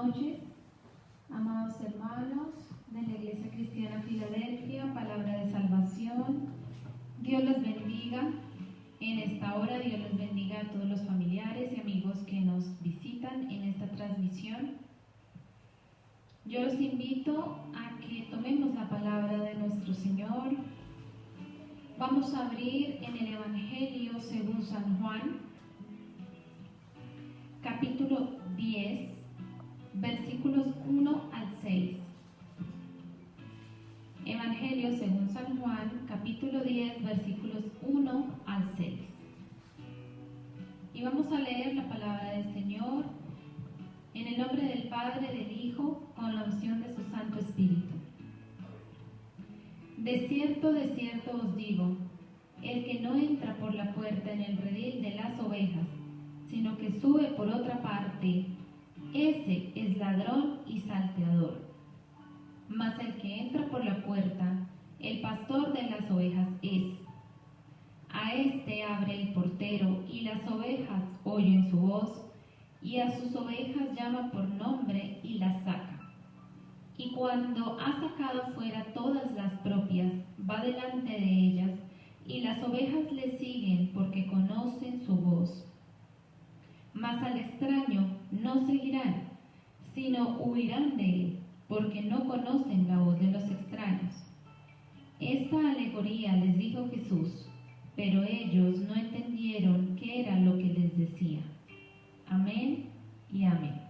noches, amados hermanos de la Iglesia Cristiana Filadelfia, palabra de salvación. Dios los bendiga en esta hora, Dios los bendiga a todos los familiares y amigos que nos visitan en esta transmisión. Yo los invito a que tomemos la palabra de nuestro Señor. Vamos a abrir en el Evangelio según San Juan, capítulo 10, versículos 1 al 6. Evangelio según San Juan, capítulo 10, versículos 1 al 6. Y vamos a leer la palabra del Señor en el nombre del Padre, del Hijo, con la unción de su Santo Espíritu. De cierto os digo, el que no entra por la puerta en el redil de las ovejas, sino que sube por otra parte, ese es ladrón y salteador. Mas el que entra por la puerta, el pastor de las ovejas es. A éste abre el portero, y las ovejas oyen su voz, y a sus ovejas llama por nombre y las saca. Y cuando ha sacado fuera todas las propias, va delante de ellas, y las ovejas le siguen porque conocen su voz. Mas al extraño no seguirán, sino huirán de él, porque no conocen la voz de los extraños. Esta alegoría les dijo Jesús, pero ellos no entendieron qué era lo que les decía. Amén y amén.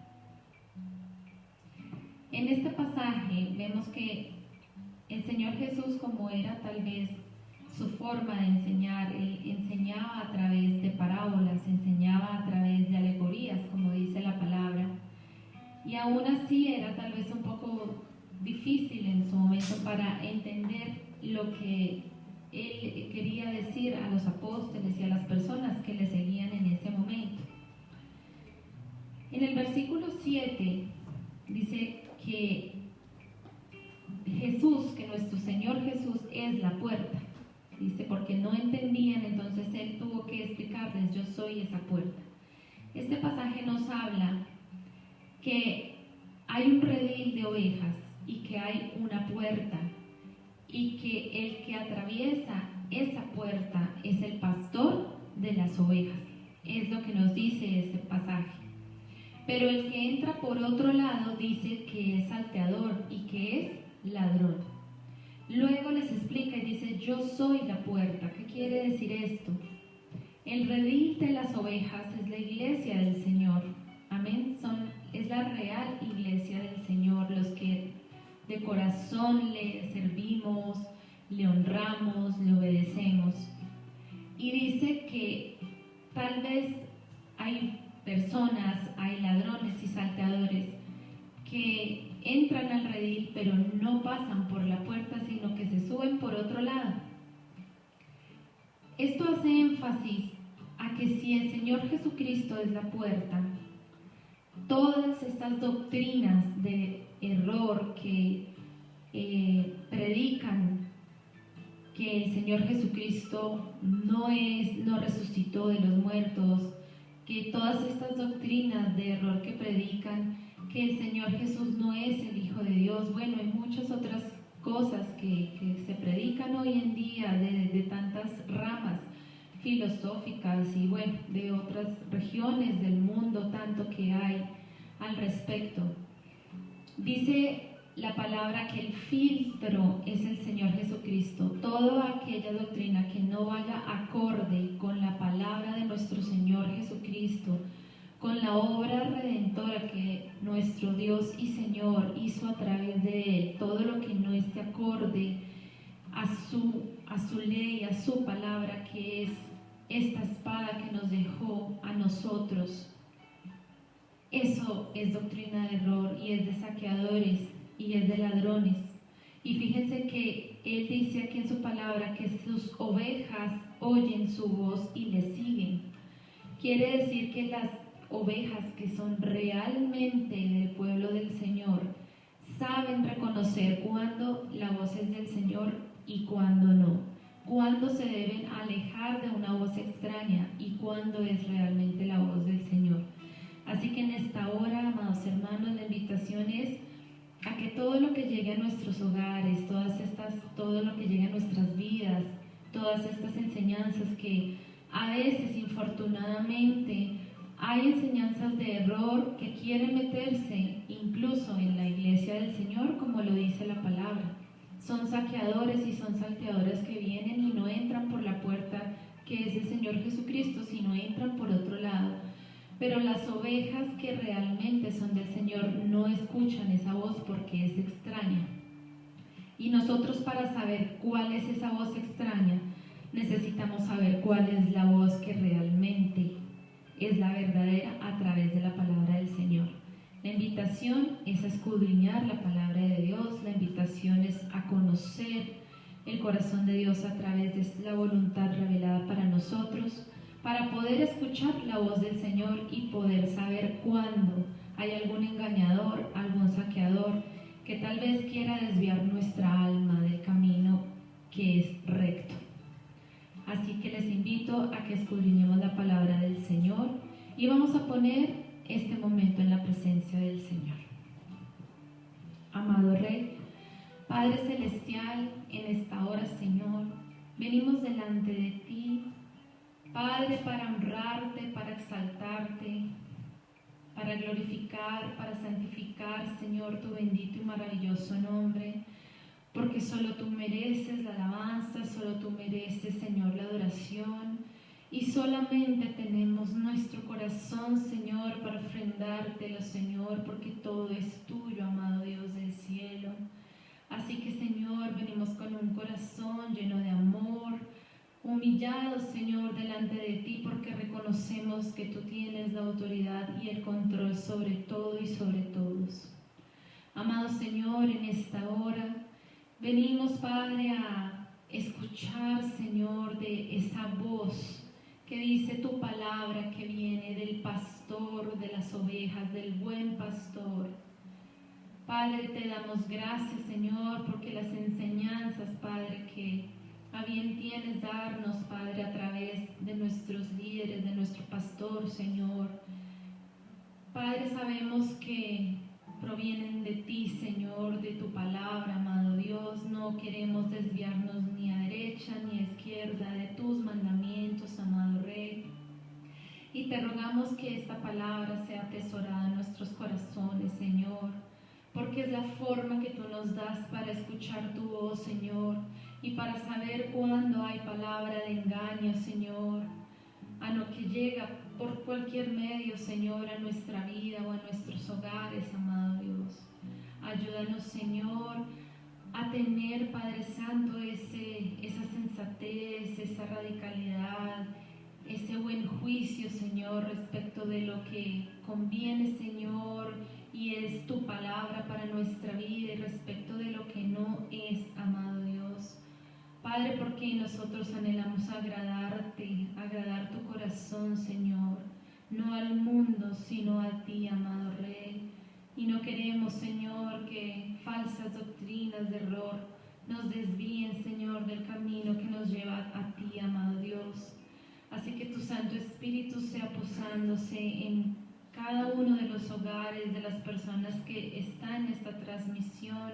En este pasaje vemos que el Señor Jesús, como era tal vez su forma de enseñar, Él enseñaba a través de parábolas, enseñaba a través de alegorías, como dice la palabra, y aún así era tal vez un poco difícil en su momento para entender lo que Él quería decir a los apóstoles y a las personas que le seguían en ese momento. En el versículo 7 dice que Jesús, que nuestro Señor Jesús es la puerta. Dice, porque no entendían, entonces Él tuvo que explicarles, yo soy esa puerta. Este pasaje nos habla que hay un redil de ovejas y que hay una puerta, y que el que atraviesa esa puerta es el pastor de las ovejas. Es lo que nos dice este pasaje. Pero el que entra por otro lado dice que es salteador y que es ladrón. Luego les explica y dice, yo soy la puerta. ¿Qué quiere decir esto? El redil de las ovejas es la iglesia del Señor. Amén. Es la real iglesia del Señor, los que de corazón le servimos, le honramos, le obedecemos. Y dice que tal vez hay personas, hay ladrones y salteadores que entran al redil pero no pasan por la puerta, sino que se suben por otro lado. Esto hace énfasis a que si el Señor Jesucristo es la puerta, todas estas doctrinas de error que predican que el Señor Jesucristo no resucitó de los muertos, que todas estas doctrinas de error que predican que el Señor Jesús no es el Hijo de Dios, bueno, hay muchas otras cosas que se predican hoy en día de tantas ramas filosóficas y bueno, de otras regiones del mundo, tanto que hay al respecto. Dice la palabra que el filtro es el Señor Jesucristo. Toda aquella doctrina que no vaya acorde con la palabra de nuestro Señor Jesucristo, con la obra redentora que nuestro Dios y Señor hizo a través de Él, todo lo que no esté acorde a su ley, a su palabra, que es esta espada que nos dejó a nosotros, eso es doctrina de error y es de saqueadores y es de ladrones. Y fíjense que Él dice aquí en su palabra que sus ovejas oyen su voz y le siguen. Quiere decir que las ovejas que son realmente del pueblo del Señor saben reconocer cuándo la voz es del Señor y cuándo no, cuándo se deben alejar de una voz extraña y cuándo es realmente la voz del Señor. Así que en esta hora, amados hermanos, la invitación es a que todo lo que llegue a nuestros hogares, todo lo que llegue a nuestras vidas, todas estas enseñanzas que a veces, infortunadamente, hay enseñanzas de error que quieren meterse incluso en la iglesia del Señor, como lo dice la palabra. Son saqueadores y son salteadores que vienen y no entran por la puerta que es el Señor Jesucristo, sino entran por otro lado. Pero las ovejas que realmente son del Señor no escuchan esa voz porque es extraña. Y nosotros, para saber cuál es esa voz extraña, necesitamos saber cuál es la voz que realmente es la verdadera a través de la palabra del Señor. La invitación es a escudriñar la palabra de Dios, la invitación es a conocer el corazón de Dios a través de la voluntad revelada para nosotros, para poder escuchar la voz del Señor y poder saber cuándo hay algún engañador, algún saqueador que tal vez quiera desviar nuestra alma del camino que es recto. Así que les invito a que escudriñemos la palabra del Señor y vamos a poner este momento en la presencia del Señor. Amado Rey, Padre Celestial, en esta hora, Señor, venimos delante de ti, Padre, para honrarte, para exaltarte, para glorificar, para santificar, Señor, tu bendito y maravilloso nombre, porque solo tú mereces la alabanza, solo tú mereces, Señor, la adoración, y solamente tenemos nuestro corazón, Señor, para ofrendártelo, Señor, porque todo es tuyo, amado Dios del cielo. Así que, Señor, venimos con un corazón lleno de amor, humillados, Señor, delante de ti, porque reconocemos que tú tienes la autoridad y el control sobre todo y sobre todos. Amado Señor, en esta hora venimos, Padre, a escuchar, Señor, de esa voz que dice tu palabra, que viene del pastor de las ovejas, del buen pastor. Padre, te damos gracias, Señor, porque las enseñanzas, Padre, que a bien tienes darnos, Padre, a través de nuestros líderes, de nuestro pastor, Señor. Padre, sabemos que provienen de ti, Señor, de tu palabra, amado Dios. No queremos desviarnos ni a derecha ni a izquierda de tus mandamientos, amado Rey. Y te rogamos que esta palabra sea atesorada en nuestros corazones, Señor, porque es la forma que tú nos das para escuchar tu voz, Señor, y para saber cuándo hay palabra de engaño, Señor, a lo que llega por cualquier medio, Señor, a nuestra vida o a nuestros hogares, amado Dios. Ayúdanos, Señor, a tener, Padre Santo, esa sensatez, esa radicalidad, ese buen juicio, Señor, respecto de lo que conviene, Señor, y es tu palabra para nuestra vida, y respecto de lo que no es, amado Dios. Padre, porque nosotros anhelamos agradarte, agradar tu corazón, Señor, no al mundo, sino a ti, amado Rey. Y no queremos, Señor, que falsas doctrinas de error nos desvíen, Señor, del camino que nos lleva a ti, amado Dios. Así que tu Santo Espíritu sea posándose en cada uno de los hogares de las personas que están en esta transmisión,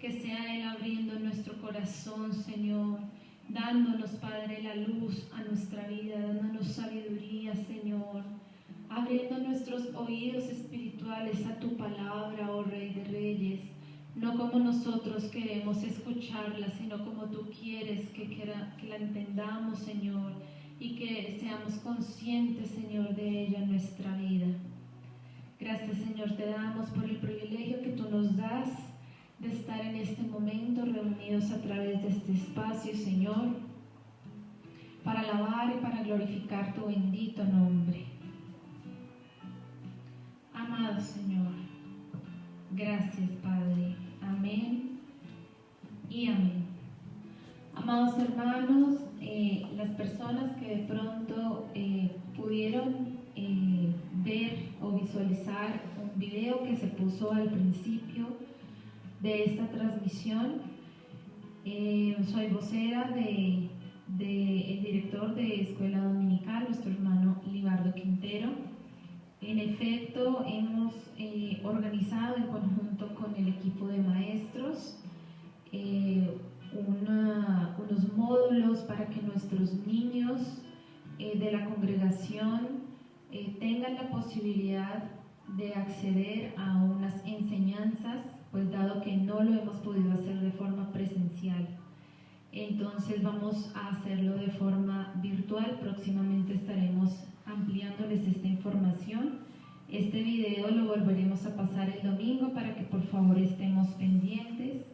que sea Él abriendo nuestro corazón, Señor, dándonos, Padre, la luz a nuestra vida, dándonos sabiduría, Señor, abriendo nuestros oídos espirituales a tu palabra, oh Rey de Reyes, no como nosotros queremos escucharla, sino como tú quieres que la entendamos, Señor, y que seamos conscientes, Señor, de ella en nuestra vida. Gracias, Señor, te damos por el privilegio que tú nos das de estar en este momento reunidos a través de este espacio, Señor, para alabar y para glorificar tu bendito nombre. Amado Señor, gracias, Padre. Amén y amén. Amados hermanos, las personas que de pronto pudieron ver o visualizar un video que se puso al principio de esta transmisión, soy vocera del director de Escuela Dominical, nuestro hermano Libardo Quintero. En efecto, hemos organizado en conjunto con el equipo de maestros unos módulos para que nuestros niños de la congregación tengan la posibilidad de acceder a unas enseñanzas, pues dado que no lo hemos podido hacer de forma presencial. Entonces vamos a hacerlo de forma virtual. Próximamente estaremos ampliándoles esta información. Este video lo volveremos a pasar el domingo para que por favor estemos pendientes.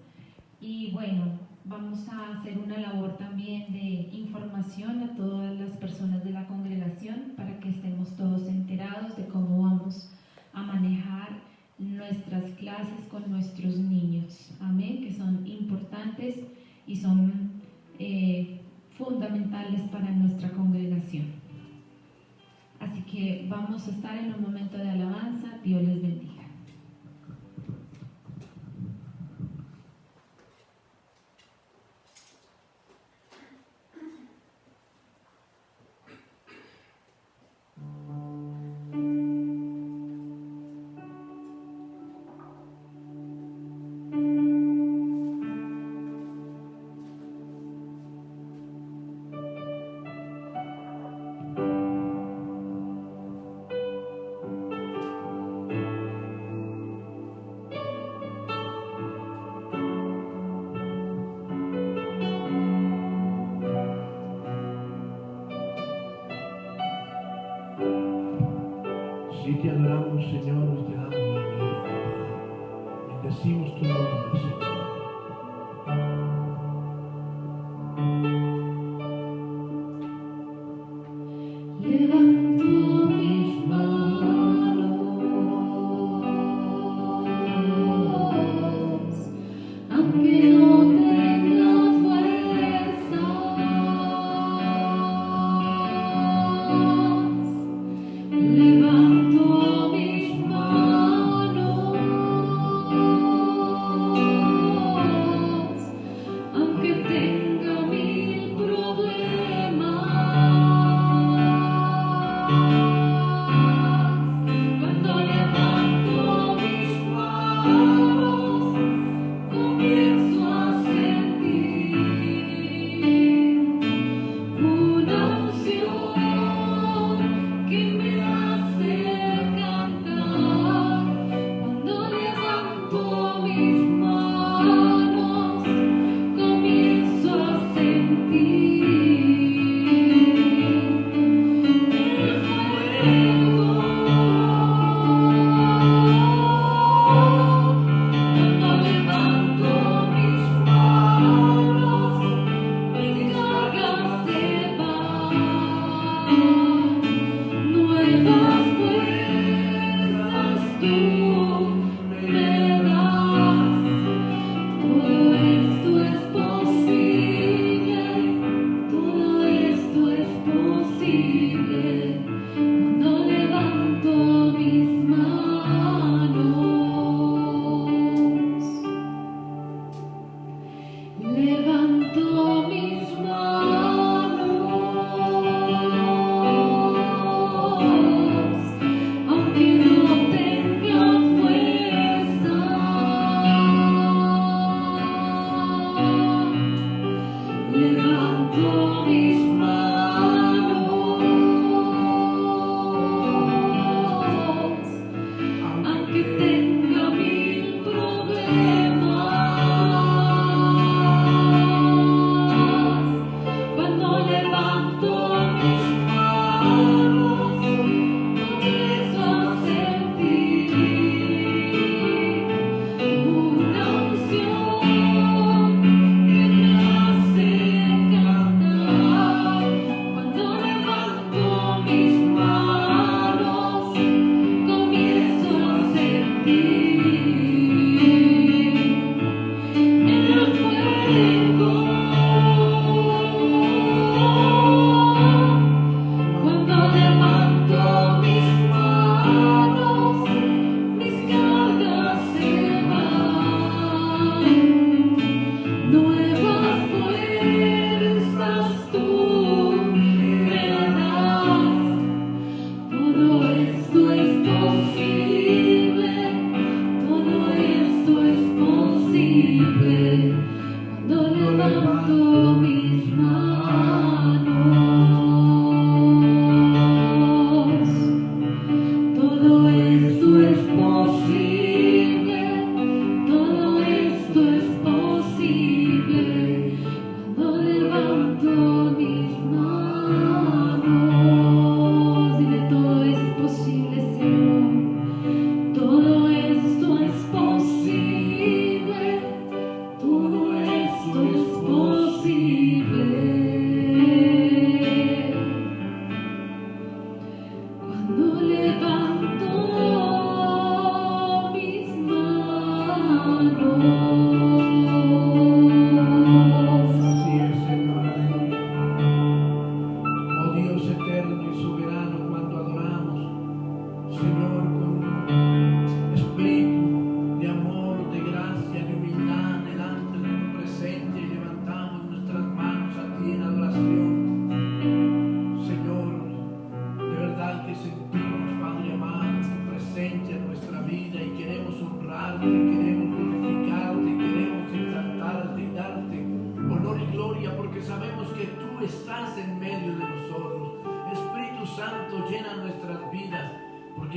Y bueno, vamos a hacer una labor también de información a todas las personas de la congregación para que estemos todos enterados de cómo vamos a manejar nuestras clases con nuestros niños. Amén, que son importantes y son fundamentales para nuestra congregación. Así que vamos a estar en un momento de alabanza. Dios les bendiga. Sí te adoramos, Señor, y te damos la gloria. Bendecimos tu nombre, Señor. Levanto mis manos, aunque no tenga fuerzas. Levanto mis manos, aunque tenga mil problemas. Cuando levanto mis manos, comienzo a sentir una unción que me hace cantar. Cuando levanto mis manos, comienzo a sentir el fuego. Cuando levanto mis manos, mis cargas se van. Nuevas fuerzas tú me das. Todo esto es posible, todo esto es posible cuando levanto mis manos. Levanto mis manos, aunque no tenga fuerza. Levanto mis manos, aunque tenga mil problemas. Cuando levanto mis manos, comienzo a sentir una unción que me hace cantar.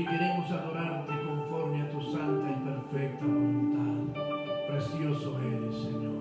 porque queremos adorarte conforme a tu santa y perfecta voluntad. Precioso eres, Señor.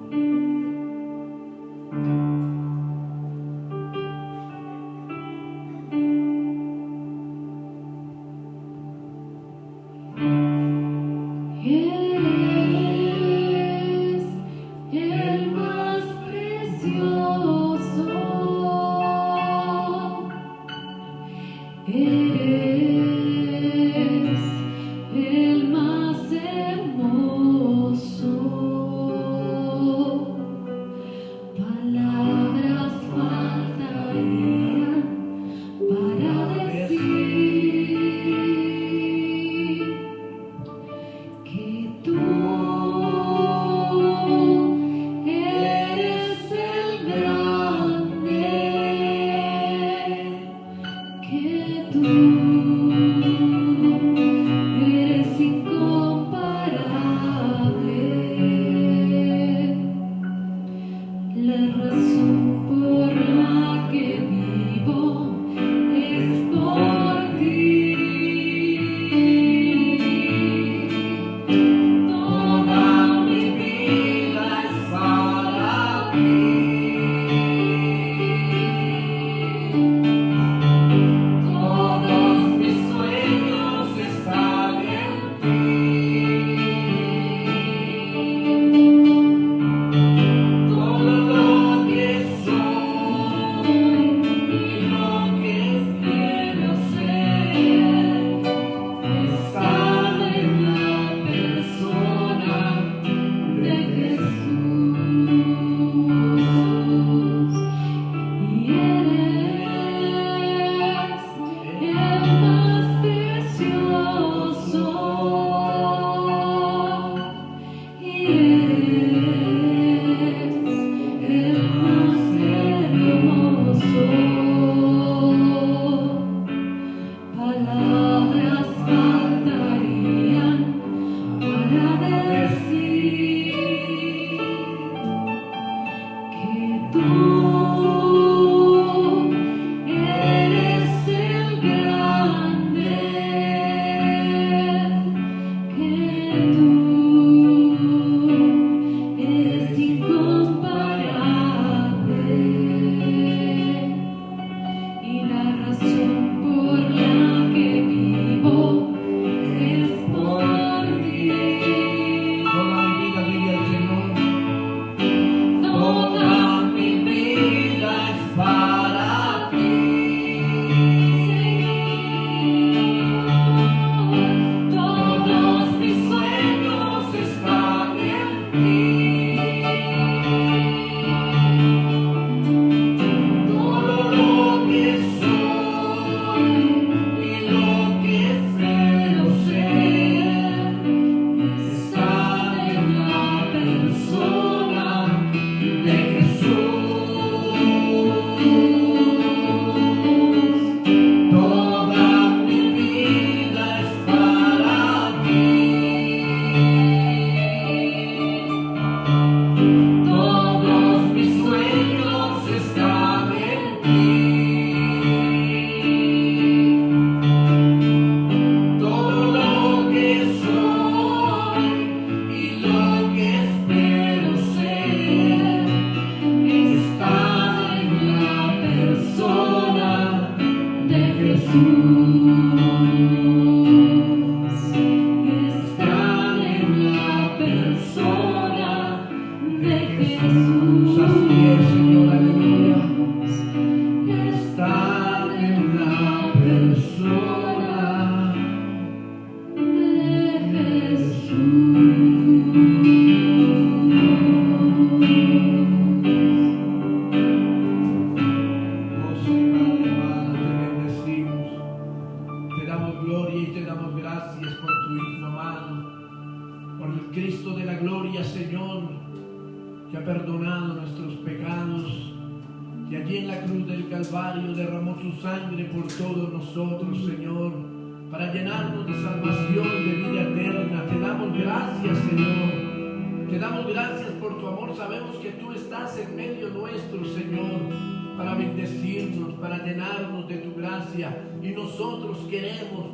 Para llenarnos de tu gracia, y nosotros queremos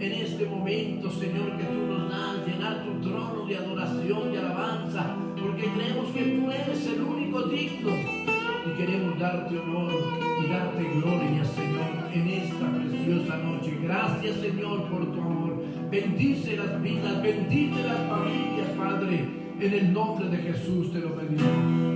en este momento, Señor, que tú nos das, llenar tu trono de adoración, de alabanza, porque creemos que tú eres el único digno y queremos darte honor y darte gloria, Señor, en esta preciosa noche. Gracias, Señor, por tu amor. Bendice las vidas, bendice las familias, Padre, en el nombre de Jesús te lo pedimos.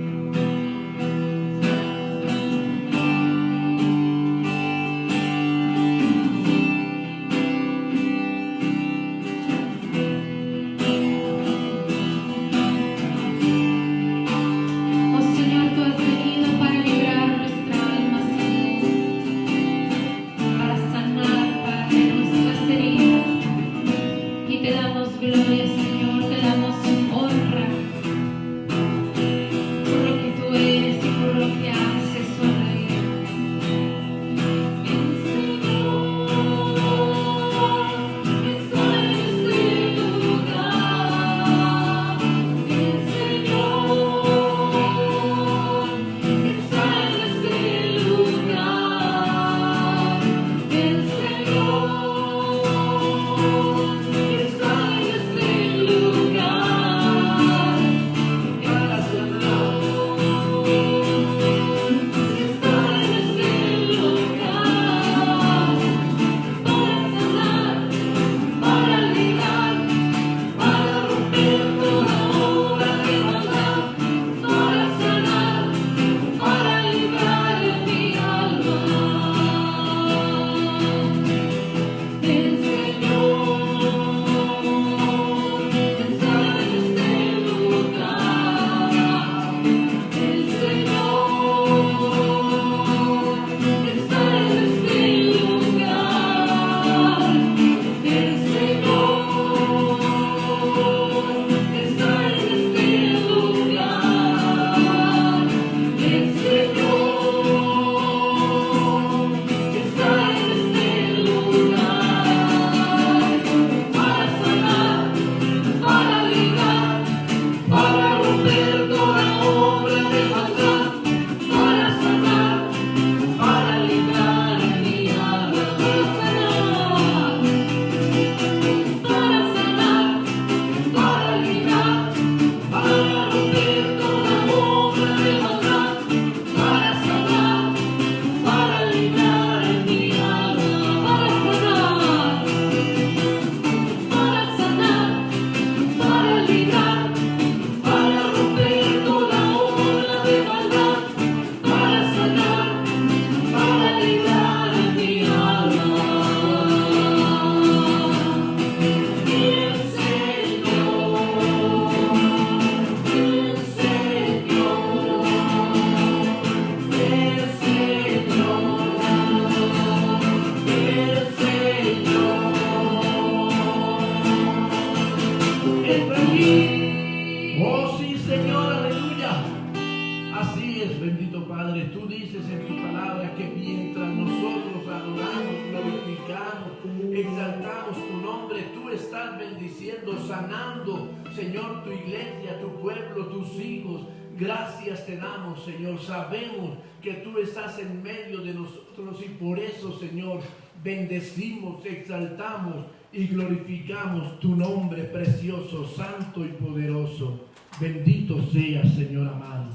Sanando, Señor, tu iglesia, tu pueblo, tus hijos. Gracias te damos, Señor. Sabemos que tú estás en medio de nosotros y por eso, Señor, bendecimos, exaltamos y glorificamos tu nombre precioso, santo y poderoso. Bendito sea, Señor amado.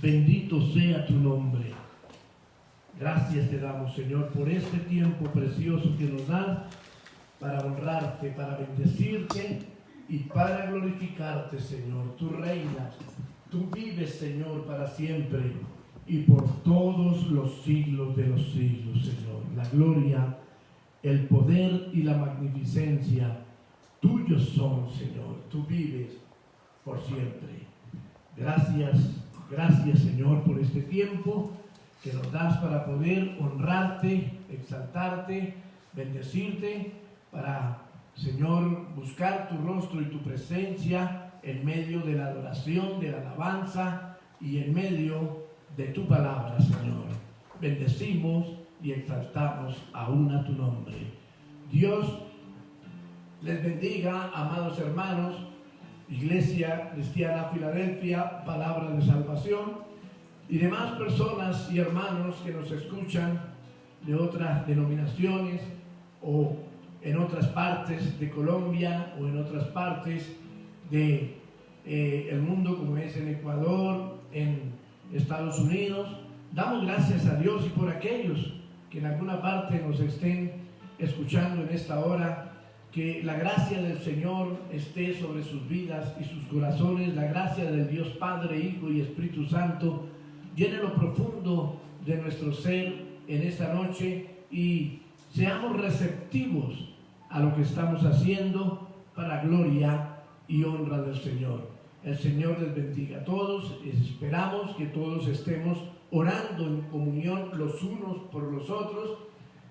Bendito sea tu nombre. Gracias te damos, Señor, por este tiempo precioso que nos das para honrarte, para bendecirte y para glorificarte, Señor. Tú reinas, tú vives, Señor, para siempre y por todos los siglos de los siglos, Señor. La gloria, el poder y la magnificencia tuyos son, Señor. Tú vives por siempre. Gracias, gracias, Señor, por este tiempo que nos das para poder honrarte, exaltarte, bendecirte, para, Señor, buscar tu rostro y tu presencia en medio de la adoración, de la alabanza y en medio de tu palabra, Señor. Bendecimos y exaltamos aún a tu nombre. Dios les bendiga, amados hermanos, Iglesia Cristiana Filadelfia, Palabra de Salvación, y demás personas y hermanos que nos escuchan de otras denominaciones o en otras partes de Colombia o en otras partes de el mundo, como es en Ecuador, en Estados Unidos. Damos gracias a Dios y por aquellos que en alguna parte nos estén escuchando en esta hora. Que la gracia del Señor esté sobre sus vidas y sus corazones. La gracia del Dios Padre, Hijo y Espíritu Santo llene lo profundo de nuestro ser en esta noche y seamos receptivos a lo que estamos haciendo para gloria y honra del Señor. El Señor les bendiga a todos. Esperamos que todos estemos orando en comunión los unos por los otros,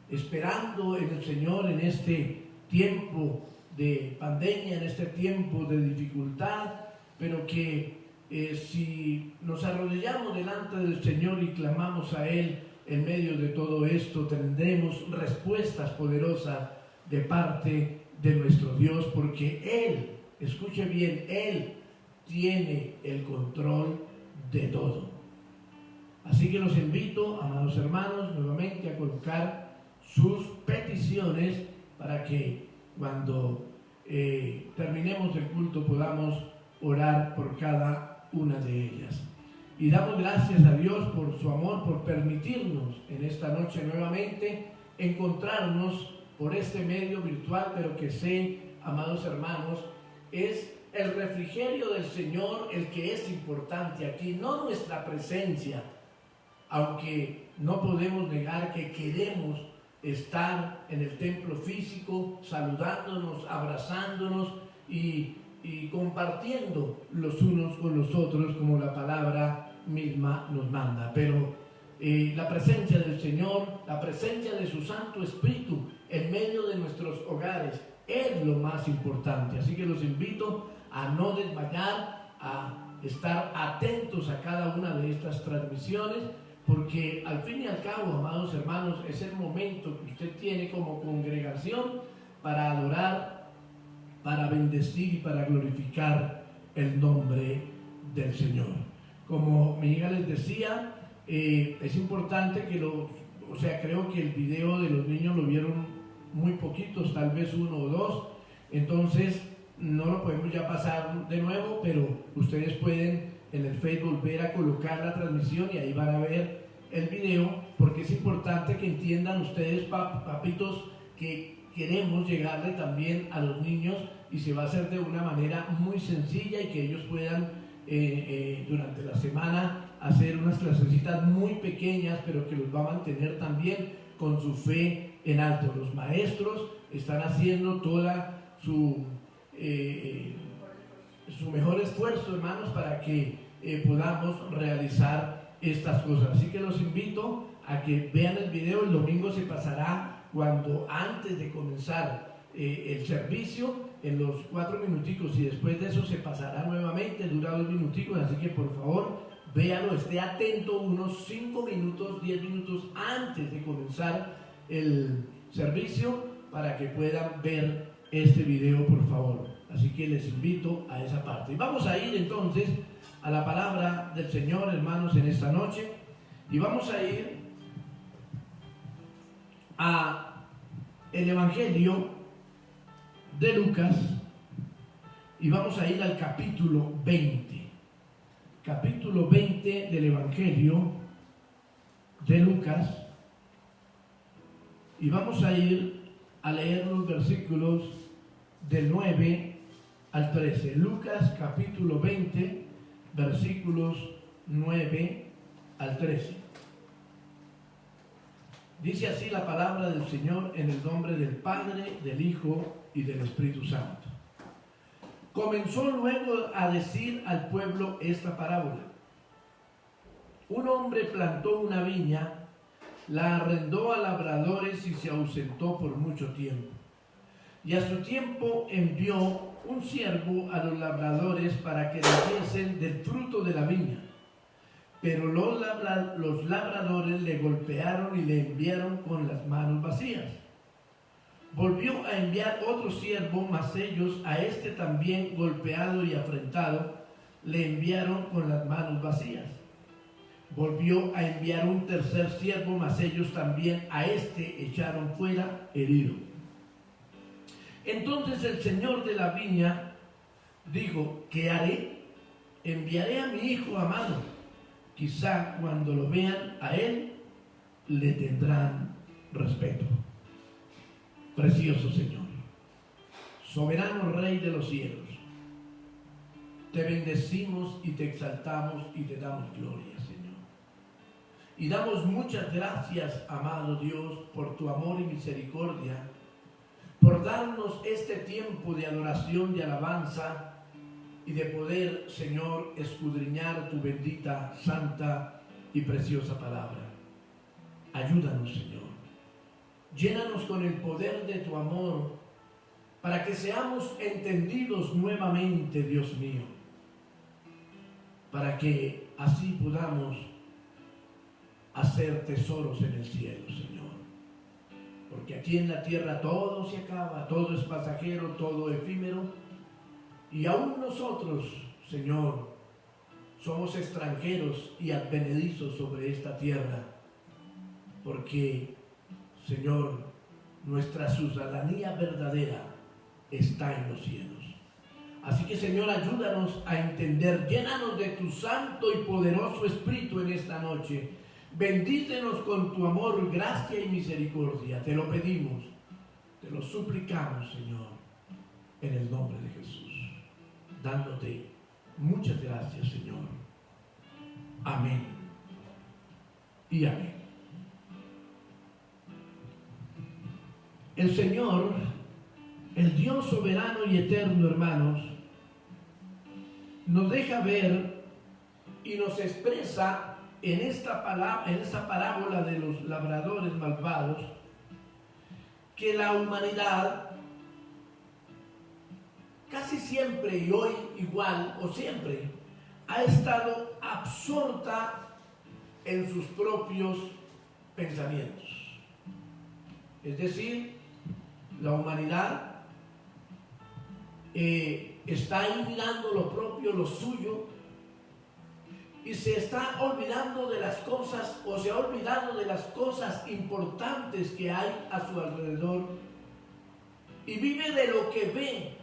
esperando en el Señor en este tiempo de pandemia, en este tiempo de dificultad, pero que si nos arrodillamos delante del Señor y clamamos a Él en medio de todo esto, tendremos respuestas poderosas de parte de nuestro Dios, porque Él, escuche bien, Él tiene el control de todo. Así que los invito, amados hermanos, nuevamente a colocar sus peticiones para que cuando terminemos el culto podamos orar por cada una de ellas. Y damos gracias a Dios por su amor, por permitirnos en esta noche nuevamente encontrarnos por este medio virtual, pero que sé, amados hermanos, es el refrigerio del Señor el que es importante aquí, no nuestra presencia, aunque no podemos negar que queremos estar en el templo físico, saludándonos, abrazándonos y compartiendo los unos con los otros, como la palabra misma nos manda. Pero la presencia del Señor, la presencia de su Santo Espíritu en medio de nuestros hogares es lo más importante. Así que los invito a no desmayar, a estar atentos a cada una de estas transmisiones, porque al fin y al cabo, amados hermanos, es el momento que usted tiene como congregación para adorar, para bendecir y para glorificar el nombre del Señor. Como mi hija les decía, es importante que creo que el video de los niños lo vieron muy poquitos, tal vez uno o dos, entonces no lo podemos ya pasar de nuevo, pero ustedes pueden en el Facebook volver a colocar la transmisión y ahí van a ver el video, porque es importante que entiendan ustedes, papitos, que queremos llegarle también a los niños y se va a hacer de una manera muy sencilla y que ellos puedan durante la semana hacer unas clasecitas muy pequeñas, pero que los va a mantener también con su fe en alto. Los maestros están haciendo toda su mejor esfuerzo, hermanos, para que podamos realizar estas cosas. Así que los invito a que vean el video. El domingo se pasará antes de comenzar el servicio, en los 4 minuticos, y después de eso se pasará nuevamente, dura 2 minuticos, así que por favor véalo, esté atento unos 5 minutos, 10 minutos antes de comenzar el servicio para que puedan ver este video, por favor. Así que les invito a esa parte. Y vamos a ir entonces a la palabra del Señor, hermanos, en esta noche, y vamos a ir a el Evangelio de Lucas, y vamos a ir al capítulo 20 del Evangelio de Lucas, y vamos a ir a leer los versículos del 9 al 13. Lucas capítulo 20, versículos 9 al 13. Dice así la palabra del Señor, en el nombre del Padre, del Hijo y del Espíritu Santo. Comenzó luego a decir al pueblo esta parábola. Un hombre plantó una viña, la arrendó a labradores y se ausentó por mucho tiempo. Y a su tiempo envió un siervo a los labradores para que le diesen del fruto de la viña. Pero los labradores le golpearon y le enviaron con las manos vacías. Volvió a enviar otro siervo, mas ellos a este también golpeado y afrentado le enviaron con las manos vacías. Volvió a enviar un tercer siervo, mas ellos también a este echaron fuera herido. Entonces el señor de la viña dijo, ¿qué haré? Enviaré a mi hijo amado. Quizá cuando lo vean a él, le tendrán respeto. Precioso Señor, soberano Rey de los cielos, te bendecimos y te exaltamos y te damos gloria, Señor. Y damos muchas gracias, amado Dios, por tu amor y misericordia, por darnos este tiempo de adoración y alabanza y de poder, Señor, escudriñar tu bendita, santa y preciosa palabra. Ayúdanos, Señor. Llénanos con el poder de tu amor para que seamos entendidos nuevamente, Dios mío, para que así podamos hacer tesoros en el cielo, Señor. Porque aquí en la tierra todo se acaba, todo es pasajero, todo efímero, y aún nosotros, Señor, somos extranjeros y advenedizos sobre esta tierra, porque, Señor, nuestra ciudadanía verdadera está en los cielos. Así que, Señor, ayúdanos a entender, llénanos de tu santo y poderoso Espíritu en esta noche. Bendícenos con tu amor, gracia y misericordia. Te lo pedimos, te lo suplicamos, Señor, en el nombre de Jesús, dándote muchas gracias, Señor. Amén y amén. El Señor, el Dios soberano y eterno, hermanos, nos deja ver y nos expresa en esta parábola de los labradores malvados que la humanidad casi siempre, y hoy igual o siempre, ha estado absorta en sus propios pensamientos. Es decir, la humanidad está ahí mirando lo propio, lo suyo, y se está olvidando de las cosas, o se ha olvidado de las cosas importantes que hay a su alrededor, y vive de lo que ve,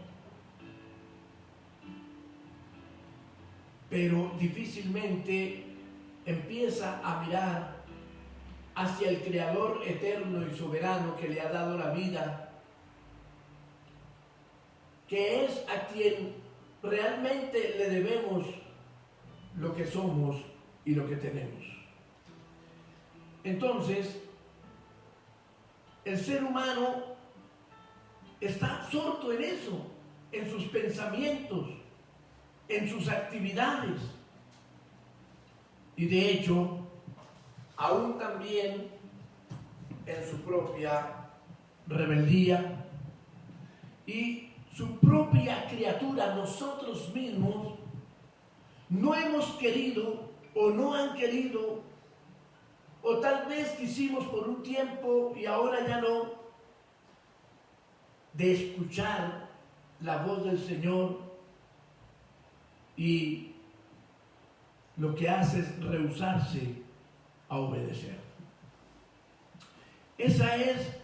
pero difícilmente empieza a mirar hacia el Creador eterno y soberano que le ha dado la vida, que es a quien realmente le debemos lo que somos y lo que tenemos. Entonces, el ser humano está absorto en eso, en sus pensamientos, en sus actividades. Y de hecho, aún también en su propia rebeldía y su propia criatura, nosotros mismos, no hemos querido o no han querido, o tal vez quisimos por un tiempo y ahora ya no, de escuchar la voz del Señor, y lo que hace es rehusarse a obedecer. Esa es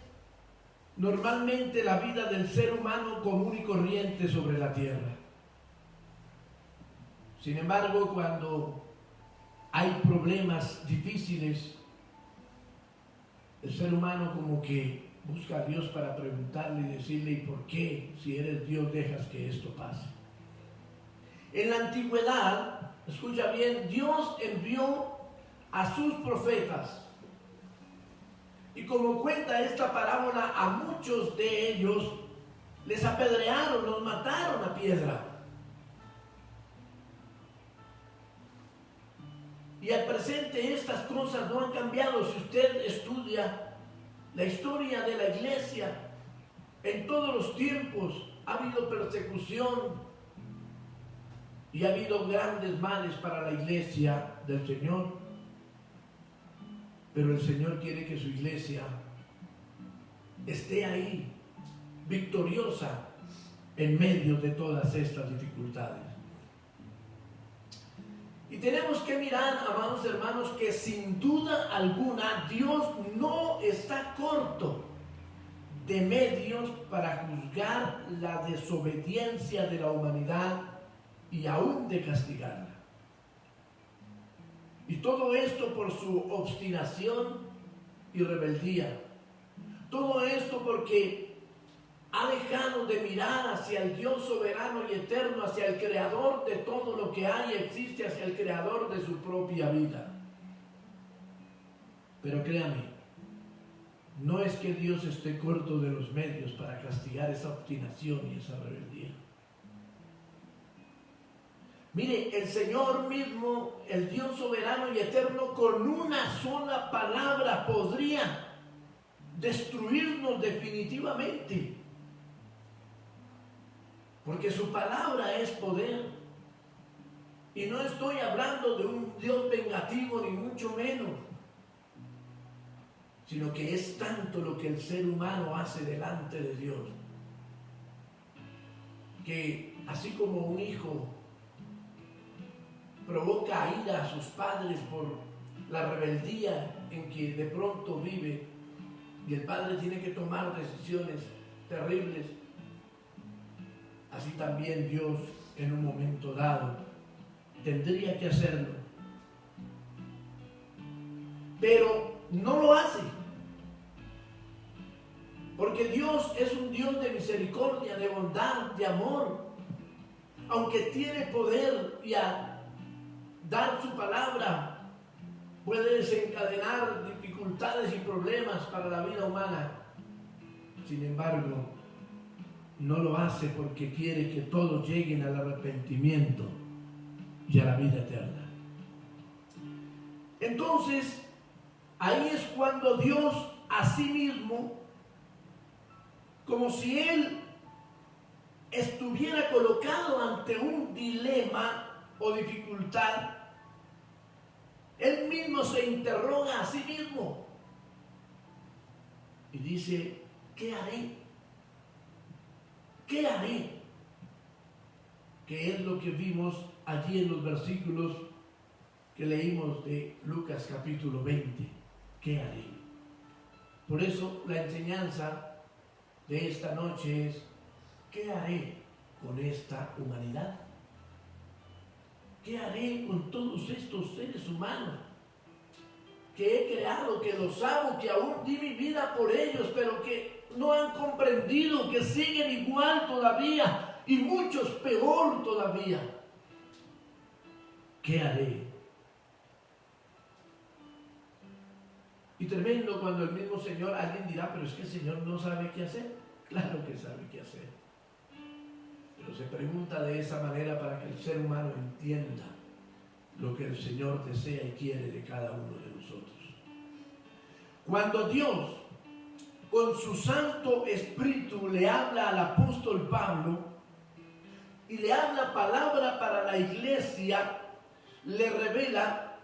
normalmente la vida del ser humano común y corriente sobre la tierra. Sin embargo, cuando hay problemas difíciles, el ser humano como que busca a Dios para preguntarle y decirle, ¿y por qué, si eres Dios, dejas que esto pase? En la antigüedad, escucha bien, Dios envió a sus profetas, y como cuenta esta parábola, a muchos de ellos les apedrearon, los mataron a piedra. Y al presente estas cosas no han cambiado. Si usted estudia la historia de la iglesia, en todos los tiempos ha habido persecución y ha habido grandes males para la iglesia del Señor. Pero el Señor quiere que su iglesia esté ahí, victoriosa, en medio de todas estas dificultades. Y tenemos que mirar, amados hermanos, que sin duda alguna Dios no está corto de medios para juzgar la desobediencia de la humanidad y aún de castigarla. Y todo esto por su obstinación y rebeldía. Todo esto porque ha dejado de mirar hacia el Dios soberano y eterno, hacia el creador de todo lo que hay y existe, hacia el creador de su propia vida. Pero créame, no es que Dios esté corto de los medios para castigar esa obstinación y esa rebeldía. Mire, el Señor mismo, el Dios soberano y eterno, con una sola palabra podría destruirnos definitivamente. Porque su palabra es poder. Y no estoy hablando de un Dios vengativo, ni mucho menos. Sino que es tanto lo que el ser humano hace delante de Dios, que así como un hijo provoca ira a sus padres por la rebeldía en que de pronto vive, y el padre tiene que tomar decisiones terribles, así también Dios en un momento dado tendría que hacerlo. Pero no lo hace. Porque Dios es un Dios de misericordia, de bondad, de amor. Aunque tiene poder y a dar su palabra puede desencadenar dificultades y problemas para la vida humana. Sin embargo, no lo hace porque quiere que todos lleguen al arrepentimiento y a la vida eterna. Entonces, ahí es cuando Dios a sí mismo, como si Él estuviera colocado ante un dilema o dificultad, Él mismo se interroga a sí mismo y dice, ¿qué haré? ¿Qué haré? Que es lo que vimos allí en los versículos que leímos de Lucas capítulo 20. ¿Qué haré? Por eso la enseñanza de esta noche es, ¿qué haré con esta humanidad? ¿Qué haré con todos estos seres humanos que he creado, que los amo, que aún di mi vida por ellos, pero que no han comprendido, que siguen igual todavía y muchos peor todavía? ¿Qué haré? Y tremendo cuando el mismo Señor, alguien dirá, pero es que el Señor no sabe qué hacer. Claro que sabe qué hacer. Pero se pregunta de esa manera para que el ser humano entienda lo que el Señor desea y quiere de cada uno de nosotros. Cuando Dios, con su Santo Espíritu, le habla al apóstol Pablo y le habla palabra para la iglesia, le revela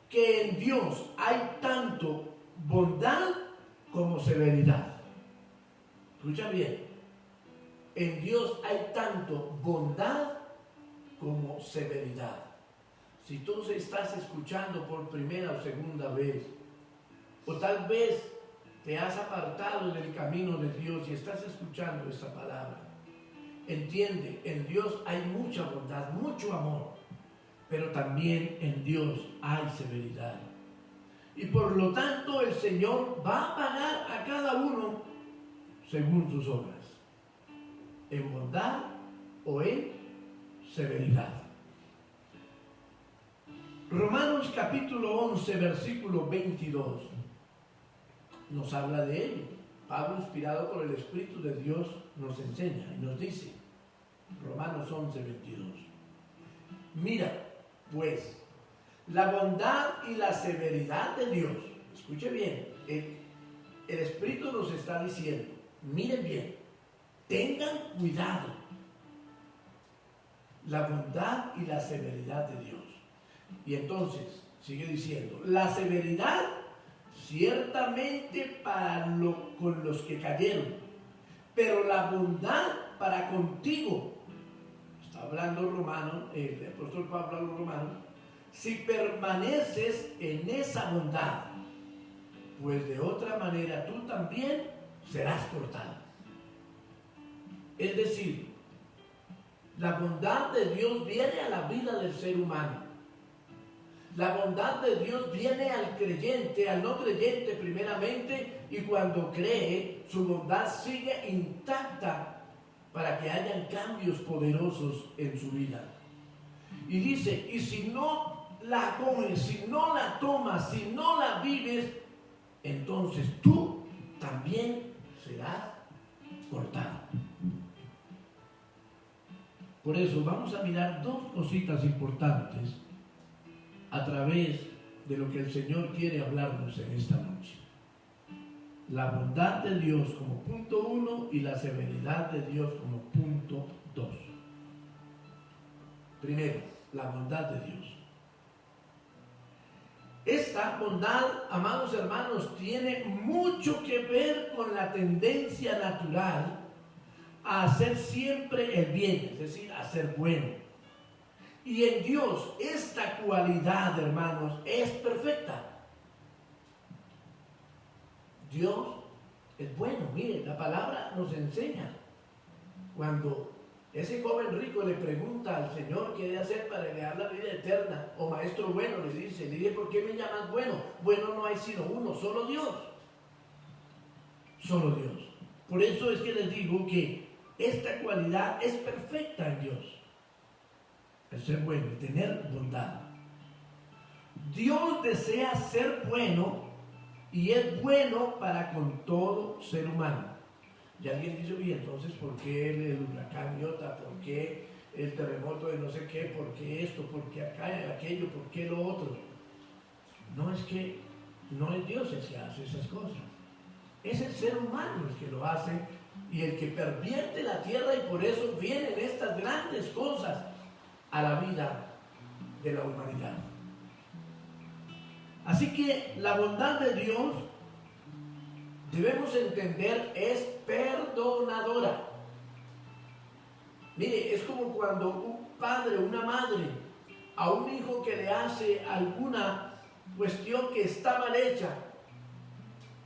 que en Dios hay tanto bondad como severidad. Escucha bien, en Dios hay tanto bondad como severidad. Si tú estás escuchando por primera o segunda vez, o tal vez te has apartado del camino de Dios y estás escuchando esta palabra, entiende, en Dios hay mucha bondad, mucho amor, pero también en Dios hay severidad. Y por lo tanto el Señor va a pagar a cada uno según sus obras, en bondad o en severidad. Romanos capítulo 11, versículo 22, nos habla de ello. Pablo, inspirado por el Espíritu de Dios, nos enseña y nos dice, Romanos 11, 22, mira, pues, la bondad y la severidad de Dios. Escuche bien, el Espíritu nos está diciendo, miren bien, tengan cuidado, la bondad y la severidad de Dios. Y entonces, sigue diciendo, la severidad ciertamente con los que cayeron, pero la bondad para contigo. Está hablando Romano, el apóstol Pablo a los romanos, si permaneces en esa bondad, pues de otra manera tú también serás cortado. Es decir, la bondad de Dios viene a la vida del ser humano. La bondad de Dios viene al creyente, al no creyente primeramente, y cuando cree, su bondad sigue intacta para que hayan cambios poderosos en su vida. Y dice, y si no la coges, si no la tomas, si no la vives, entonces tú también serás cortado. Por eso vamos a mirar dos cositas importantes a través de lo que el Señor quiere hablarnos en esta noche. La bondad de Dios como punto 1 y la severidad de Dios como punto 2. Primero, la bondad de Dios. Esta bondad, amados hermanos, tiene mucho que ver con la tendencia natural a hacer siempre el bien, es decir, a ser bueno. Y en Dios esta cualidad, hermanos, es perfecta. Dios es bueno. Mire, la palabra nos enseña. Cuando ese joven rico le pregunta al Señor qué debe hacer para heredar la vida eterna, o maestro bueno, le dice, ¿por qué me llamas bueno? Bueno no hay sino uno, solo Dios. Solo Dios. Por eso es que les digo que esta cualidad es perfecta en Dios. El ser bueno, el tener bondad. Dios desea ser bueno y es bueno para con todo ser humano. Y alguien dice, oye, entonces, ¿por qué el huracán Iota? ¿Por qué el terremoto de no sé qué? ¿Por qué esto? ¿Por qué acá, aquello? ¿Por qué lo otro? No es que, no es Dios el que hace esas cosas. Es el ser humano el que lo hace y el que pervierte la tierra, y por eso vienen estas grandes cosas a la vida de la humanidad. Así que la bondad de Dios, debemos entender, es perdonadora. Mire, es como cuando un padre o una madre a un hijo que le hace alguna cuestión que está mal hecha,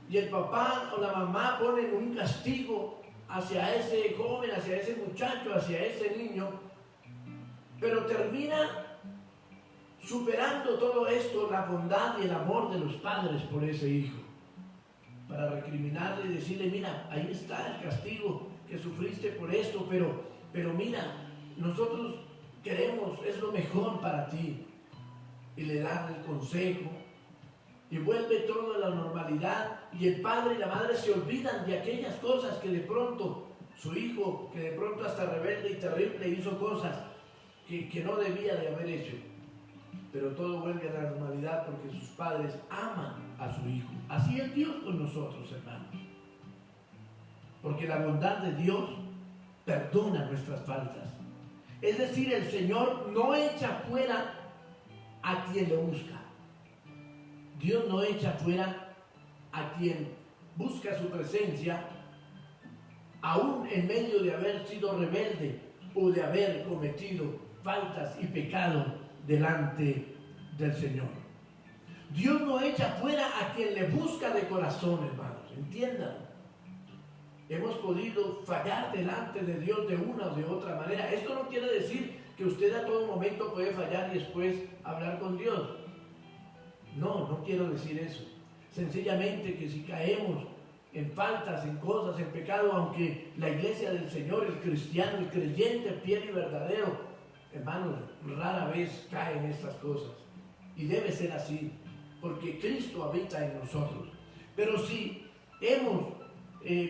y el papá o la mamá ponen un castigo hacia ese joven, hacia ese muchacho, hacia ese niño, pero termina superando todo esto la bondad y el amor de los padres por ese hijo, para recriminarle y decirle, mira, ahí está el castigo que sufriste por esto, pero mira, nosotros queremos, es lo mejor para ti, y le dan el consejo, y vuelve todo a la normalidad, y el padre y la madre se olvidan de aquellas cosas que de pronto, su hijo, que de pronto hasta rebelde y terrible hizo cosas que no debía de haber hecho. Pero todo vuelve a la normalidad porque sus padres aman a su hijo. Así es Dios con nosotros, hermanos. Porque la bondad de Dios perdona nuestras faltas. Es decir, el Señor no echa fuera a quien le busca. Dios no echa fuera a quien busca su presencia, aún en medio de haber sido rebelde o de haber cometido faltas y pecados delante del Señor. Dios no echa fuera a quien le busca de corazón, hermanos, entiendan. Hemos podido fallar delante de Dios de una o de otra manera. Esto no quiere decir que usted a todo momento puede fallar y después hablar con Dios. No quiero decir eso. Sencillamente que si caemos en faltas, en cosas, en pecado, aunque la iglesia del Señor, el cristiano, el creyente fiel y verdadero, hermanos, rara vez cae en estas cosas. Y debe ser así, porque Cristo habita en nosotros. Pero si hemos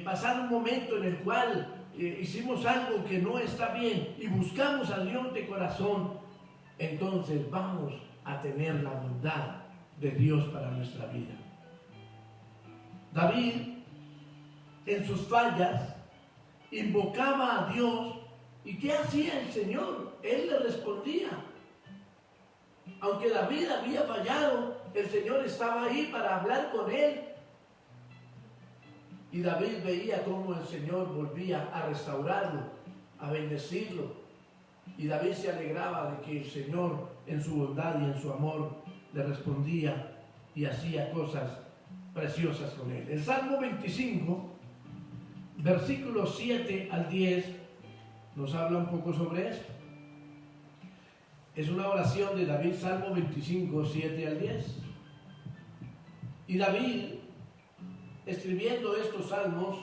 pasado un momento en el cual hicimos algo que no está bien y buscamos a Dios de corazón, entonces vamos a tener la bondad de Dios para nuestra vida. David, en sus fallas, invocaba a Dios. ¿Y qué hacía el Señor? Él le respondía. Aunque David había fallado, el Señor estaba ahí para hablar con él. Y David veía cómo el Señor volvía a restaurarlo, a bendecirlo. Y David se alegraba de que el Señor, en su bondad y en su amor, le respondía y hacía cosas preciosas con él. El Salmo 25 versículos 7 al 10 nos habla un poco sobre esto. Es una oración de David, Salmo 25, 7 al 10. Y David, escribiendo estos salmos,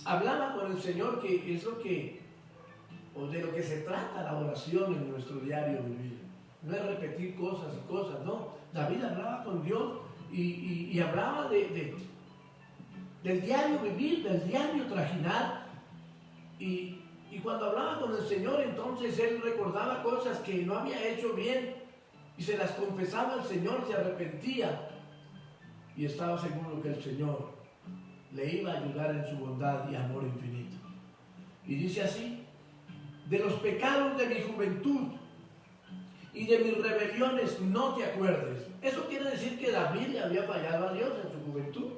hablaba con el Señor, que es de lo que se trata la oración en nuestro diario vivir. No es repetir cosas y cosas, no. David hablaba con Dios y hablaba del diario vivir, del diario trajinar. Y cuando hablaba con el Señor, entonces él recordaba cosas que no había hecho bien y se las confesaba al Señor, se arrepentía y estaba seguro que el Señor le iba a ayudar en su bondad y amor infinito. Y dice así: de los pecados de mi juventud y de mis rebeliones no te acuerdes. Eso quiere decir que David le había fallado a Dios en su juventud.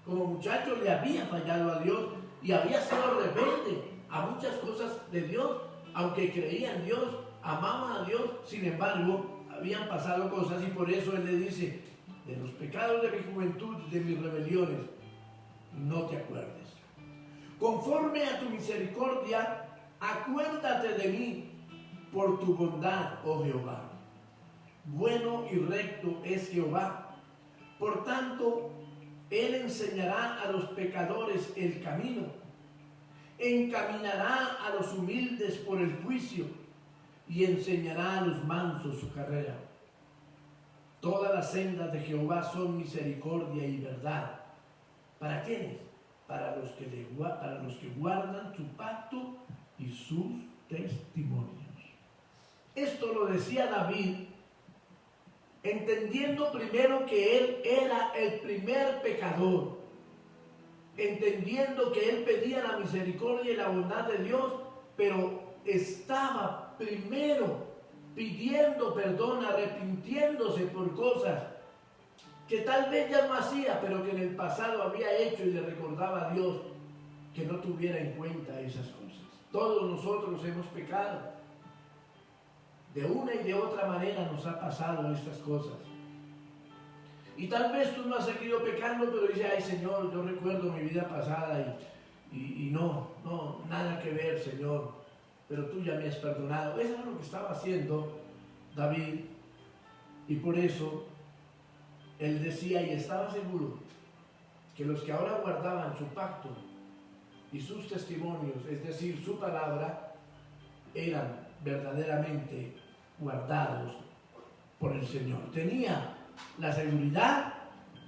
Como muchacho le había fallado a Dios y había sido rebelde a muchas cosas de Dios, aunque creía en Dios, amaba a Dios. Sin embargo, habían pasado cosas y por eso él le dice: de los pecados de mi juventud, de mis rebeliones, no te acuerdes. Conforme a tu misericordia, acuérdate de mí por tu bondad, oh Jehová. Bueno y recto es Jehová. Por tanto, él enseñará a los pecadores el camino. Encaminará a los humildes por el juicio y enseñará a los mansos su carrera. Todas las sendas de Jehová son misericordia y verdad. ¿Para quiénes? Para los que guardan su pacto y sus testimonios. Esto lo decía David, entendiendo primero que él era el primer pecador, entendiendo que él pedía la misericordia y la bondad de Dios, pero estaba primero pidiendo perdón, arrepintiéndose por cosas que tal vez ya no hacía, pero que en el pasado había hecho, y le recordaba a Dios que no tuviera en cuenta esas cosas. Todos nosotros hemos pecado. De una y de otra manera nos ha pasado estas cosas. Y tal vez tú no has seguido pecando, pero dices: ay Señor, yo recuerdo mi vida pasada y no, nada que ver, Señor, pero tú ya me has perdonado. Eso es lo que estaba haciendo David, y por eso él decía y estaba seguro que los que ahora guardaban su pacto y sus testimonios, es decir, su palabra, eran verdaderamente guardados por el Señor. Tenía la seguridad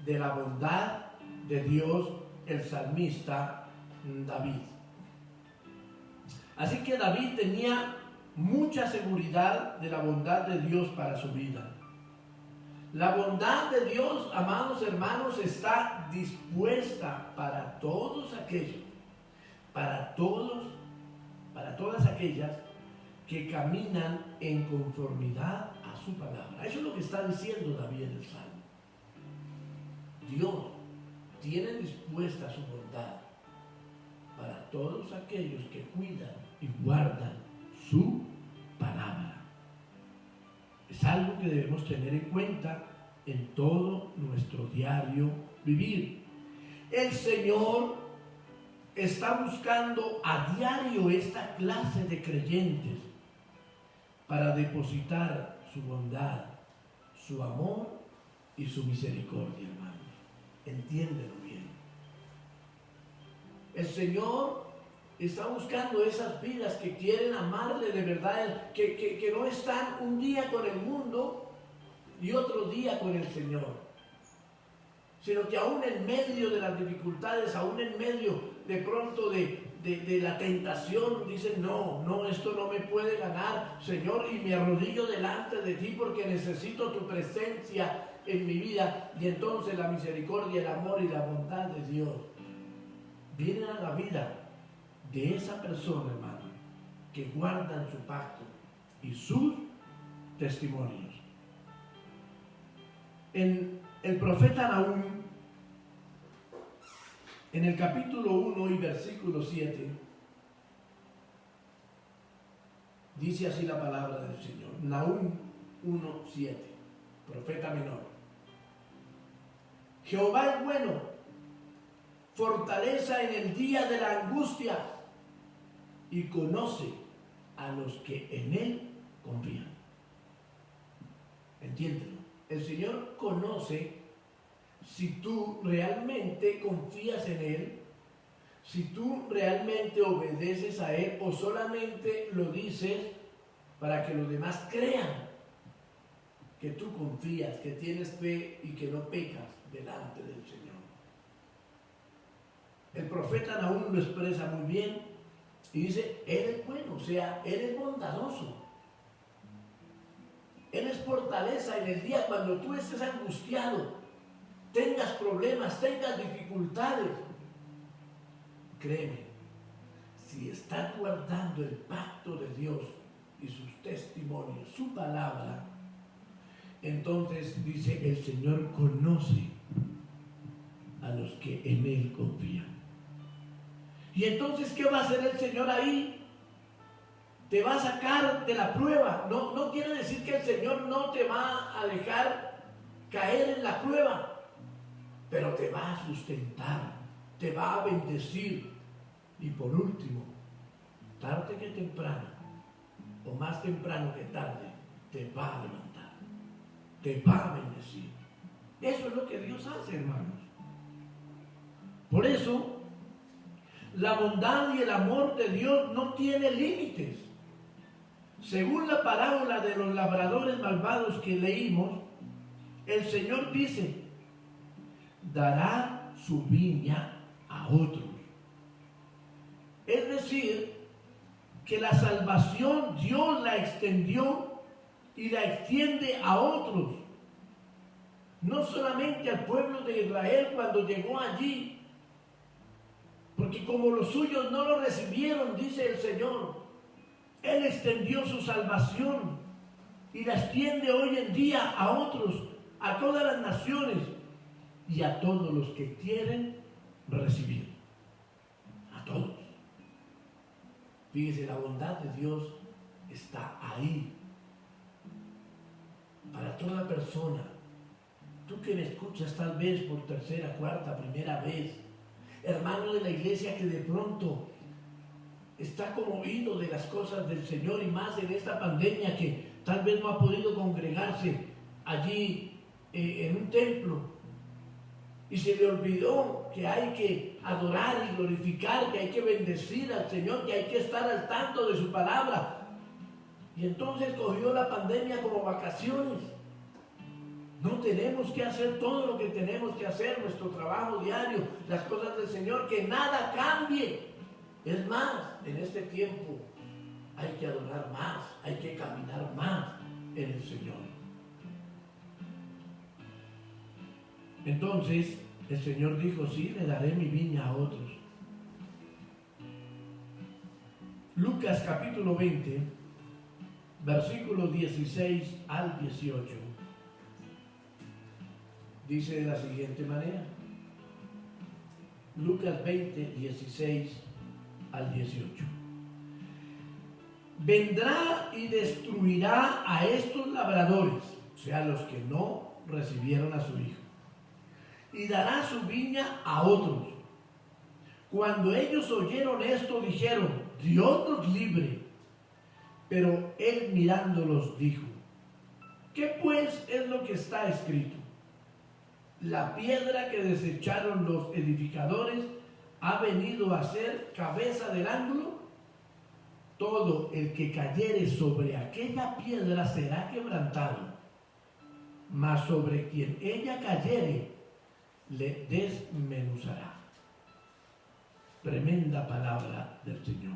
de la bondad de Dios el salmista David. Así que David tenía mucha seguridad de la bondad de Dios para su vida. La bondad de Dios, amados hermanos, está dispuesta para todos aquellos, para todas aquellas que caminan en conformidad a su palabra. Eso es lo que está diciendo David en el Salmo. Dios tiene dispuesta su bondad para todos aquellos que cuidan y guardan su palabra. Es algo que debemos tener en cuenta en todo nuestro diario vivir. El Señor está buscando a diario esta clase de creyentes para depositar su bondad, su amor y su misericordia, hermanos. Entiéndelo bien. El Señor está buscando esas vidas que quieren amarle de verdad, que no están un día con el mundo y otro día con el Señor, sino que aún en medio de las dificultades, aún en medio de pronto de la tentación, dicen: no, esto no me puede ganar, Señor, y me arrodillo delante de ti porque necesito tu presencia en mi vida. Y entonces la misericordia, el amor y la bondad de Dios vienen a la vida de esa persona, hermano, que guardan su pacto y sus testimonios. En el profeta Nahum, en el capítulo 1 y versículo 7, dice así la palabra del Señor. Nahum 1:7, profeta menor. Jehová es bueno fortaleza en el día de la angustia y conoce a los que en Él confían. Entiéndelo. El Señor conoce si tú realmente confías en Él, si tú realmente obedeces a Él o solamente lo dices para que los demás crean que tú confías, que tienes fe y que no pecas delante del Señor. El profeta Nahum lo expresa muy bien y dice, Él es bueno, o sea, Él es bondadoso. Él es fortaleza en el día cuando tú estés angustiado, tengas problemas, tengas dificultades. Créeme, si estás guardando el pacto de Dios y sus testimonios, su palabra, entonces dice, el Señor conoce a los que en Él confían. Y entonces, ¿qué va a hacer el Señor ahí? Te va a sacar de la prueba. No quiere decir que el Señor no te va a dejar caer en la prueba, pero te va a sustentar, te va a bendecir. Y por último, tarde que temprano, o más temprano que tarde, te va a levantar, te va a bendecir. Eso es lo que Dios hace, hermanos. Por eso, la bondad y el amor de Dios no tiene límites. Según la parábola de los labradores malvados que leímos, el Señor dice, dará su viña a otros. Es decir, que la salvación Dios la extendió y la extiende a otros. No solamente al pueblo de Israel cuando llegó allí, porque como los suyos no lo recibieron, dice el Señor, Él extendió su salvación y la extiende hoy en día a otros, a todas las naciones y a todos los que quieren recibir. A todos. Fíjese, la bondad de Dios está ahí para toda persona. Tú que me escuchas tal vez por tercera, cuarta, primera vez, hermano de la iglesia que de pronto está conmovido de las cosas del Señor y más en esta pandemia que tal vez no ha podido congregarse allí en un templo y se le olvidó que hay que adorar y glorificar, que hay que bendecir al Señor, que hay que estar al tanto de su palabra. Y entonces cogió la pandemia como vacaciones. No tenemos que hacer todo lo que tenemos que hacer, nuestro trabajo diario, las cosas del Señor, que nada cambie. Es más, en este tiempo hay que adorar más, hay que caminar más en el Señor. Entonces, el Señor dijo, sí, le daré mi viña a otros. Lucas capítulo 20, versículos 16 al 18. Dice de la siguiente manera. Lucas 20, 16 al 18. Vendrá y destruirá a estos labradores, o sea, los que no recibieron a su hijo, y dará su viña a otros. Cuando ellos oyeron esto, dijeron, Dios nos libre. Pero él mirándolos dijo, ¿qué pues es lo que está escrito? La piedra que desecharon los edificadores ha venido a ser cabeza del ángulo. Todo el que cayere sobre aquella piedra será quebrantado, mas sobre quien ella cayere le desmenuzará. Tremenda palabra del Señor.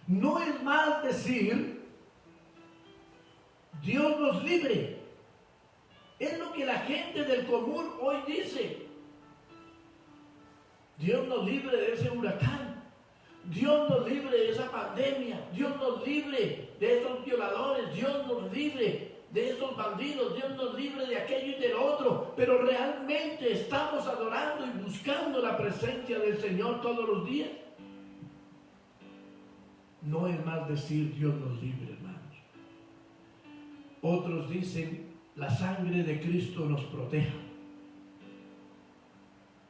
No es más decir, Dios nos libre. Es lo que la gente del común hoy dice. Dios nos libre de ese huracán. Dios nos libre de esa pandemia. Dios nos libre de esos violadores. Dios nos libre de esos bandidos. Dios nos libre de aquello y del otro. Pero realmente estamos adorando y buscando la presencia del Señor todos los días. No es más decir Dios nos libre, hermanos. Otros dicen la sangre de Cristo nos proteja.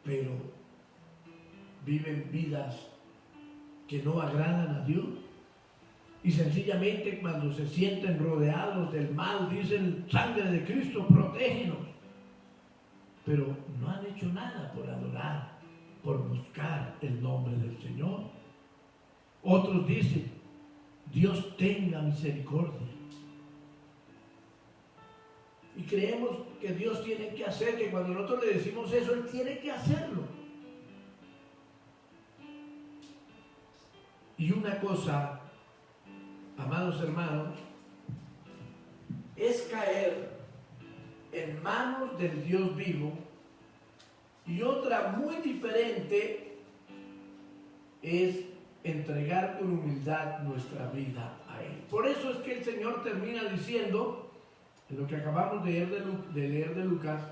pero viven vidas que no agradan a Dios. Y sencillamente cuando se sienten rodeados del mal, dicen: sangre de Cristo, protégenos. Pero no han hecho nada por adorar, por buscar el nombre del Señor. Otros dicen: Dios tenga misericordia. Y creemos que Dios tiene que hacer, que cuando nosotros le decimos eso, Él tiene que hacerlo. Y una cosa, amados hermanos, es caer en manos del Dios vivo, y otra muy diferente es entregar con humildad nuestra vida a Él. Por eso es que el Señor termina diciendo, en lo que acabamos de leer de Lucas: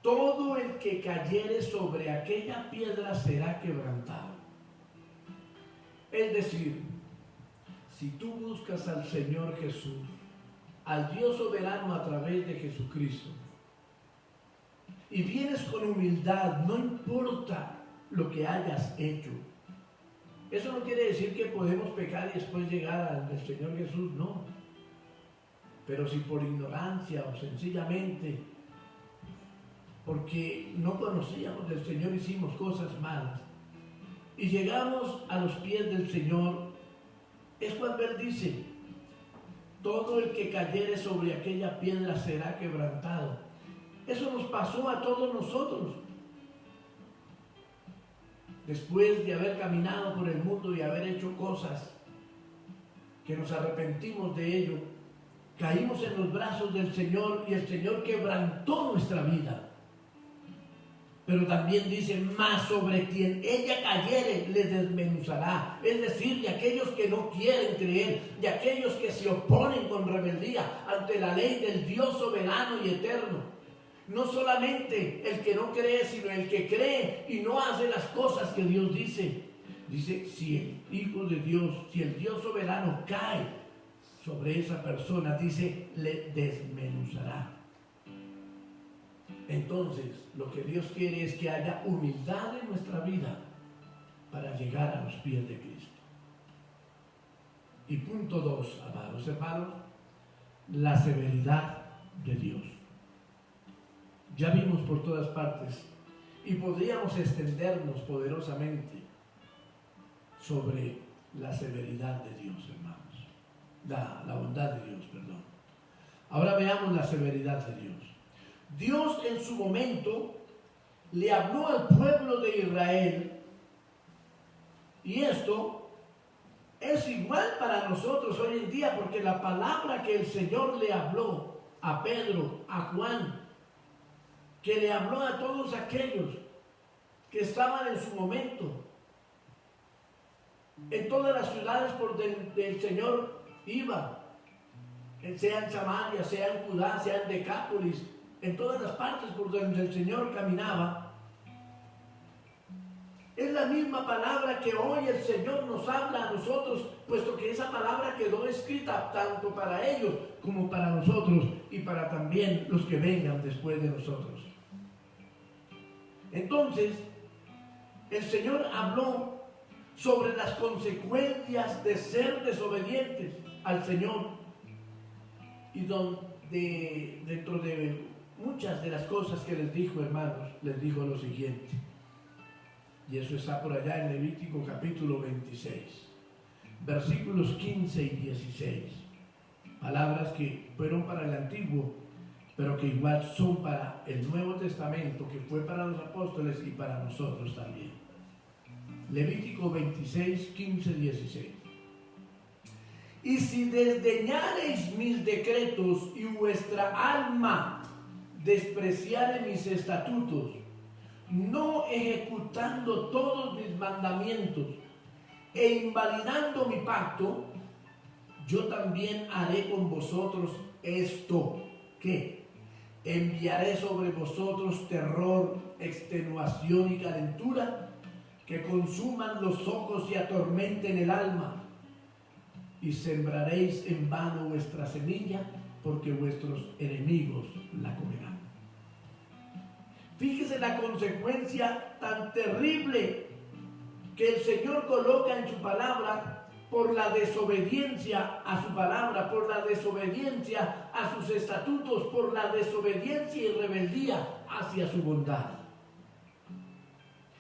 todo el que cayere sobre aquella piedra será quebrantado. Es decir, si tú buscas al Señor Jesús, al Dios soberano a través de Jesucristo, y vienes con humildad, no importa lo que hayas hecho. Eso no quiere decir que podemos pecar y después llegar al Señor Jesús, no. Pero si por ignorancia o sencillamente porque no conocíamos del Señor hicimos cosas malas y llegamos a los pies del Señor, es cuando Él dice: todo el que cayere sobre aquella piedra será quebrantado. Eso nos pasó a todos nosotros. Después de haber caminado por el mundo y haber hecho cosas que nos arrepentimos de ello, caímos en los brazos del Señor y el Señor quebrantó nuestra vida. Pero también dice: más sobre quien ella cayere le desmenuzará. Es decir, de aquellos que no quieren creer, de aquellos que se oponen con rebeldía ante la ley del Dios soberano y eterno. No solamente el que no cree, sino el que cree y no hace las cosas que Dios dice. Dice: si el Hijo de Dios, si el Dios soberano cae sobre esa persona, dice, le desmenuzará. Entonces, lo que Dios quiere es que haya humildad en nuestra vida para llegar a los pies de Cristo. Y punto 2, amados hermanos, la severidad de Dios. Ya vimos por todas partes y podríamos extendernos poderosamente sobre la severidad de Dios, hermanos. La bondad de Dios, perdón. Ahora veamos la severidad de Dios. Dios en su momento le habló al pueblo de Israel, y esto es igual para nosotros hoy en día, porque la palabra que el Señor le habló a Pedro, a Juan, que le habló a todos aquellos que estaban en su momento, en todas las ciudades por donde el Señor iba, sea en Samaria, sea en Judá, sea en Decápolis, en todas las partes por donde el Señor caminaba, es la misma palabra que hoy el Señor nos habla a nosotros, puesto que esa palabra quedó escrita tanto para ellos como para nosotros y para también los que vengan después de nosotros. Entonces, el Señor habló sobre las consecuencias de ser desobedientes al Señor, y dentro de muchas de las cosas que les dijo, hermanos, les dijo lo siguiente, y eso está por allá en Levítico capítulo 26, versículos 15 y 16, palabras que fueron para el Antiguo, pero que igual son para el Nuevo Testamento, que fue para los apóstoles y para nosotros también. Levítico 26, 15, 16. Y si desdeñareis mis decretos y vuestra alma despreciare mis estatutos, no ejecutando todos mis mandamientos e invalidando mi pacto, yo también haré con vosotros esto, que enviaré sobre vosotros terror, extenuación y calentura, que consuman los ojos y atormenten el alma, y sembraréis en vano vuestra semilla, porque vuestros enemigos la comerán. Fíjese la consecuencia tan terrible que el Señor coloca en su palabra por la desobediencia a su palabra, por la desobediencia a sus estatutos, por la desobediencia y rebeldía hacia su bondad.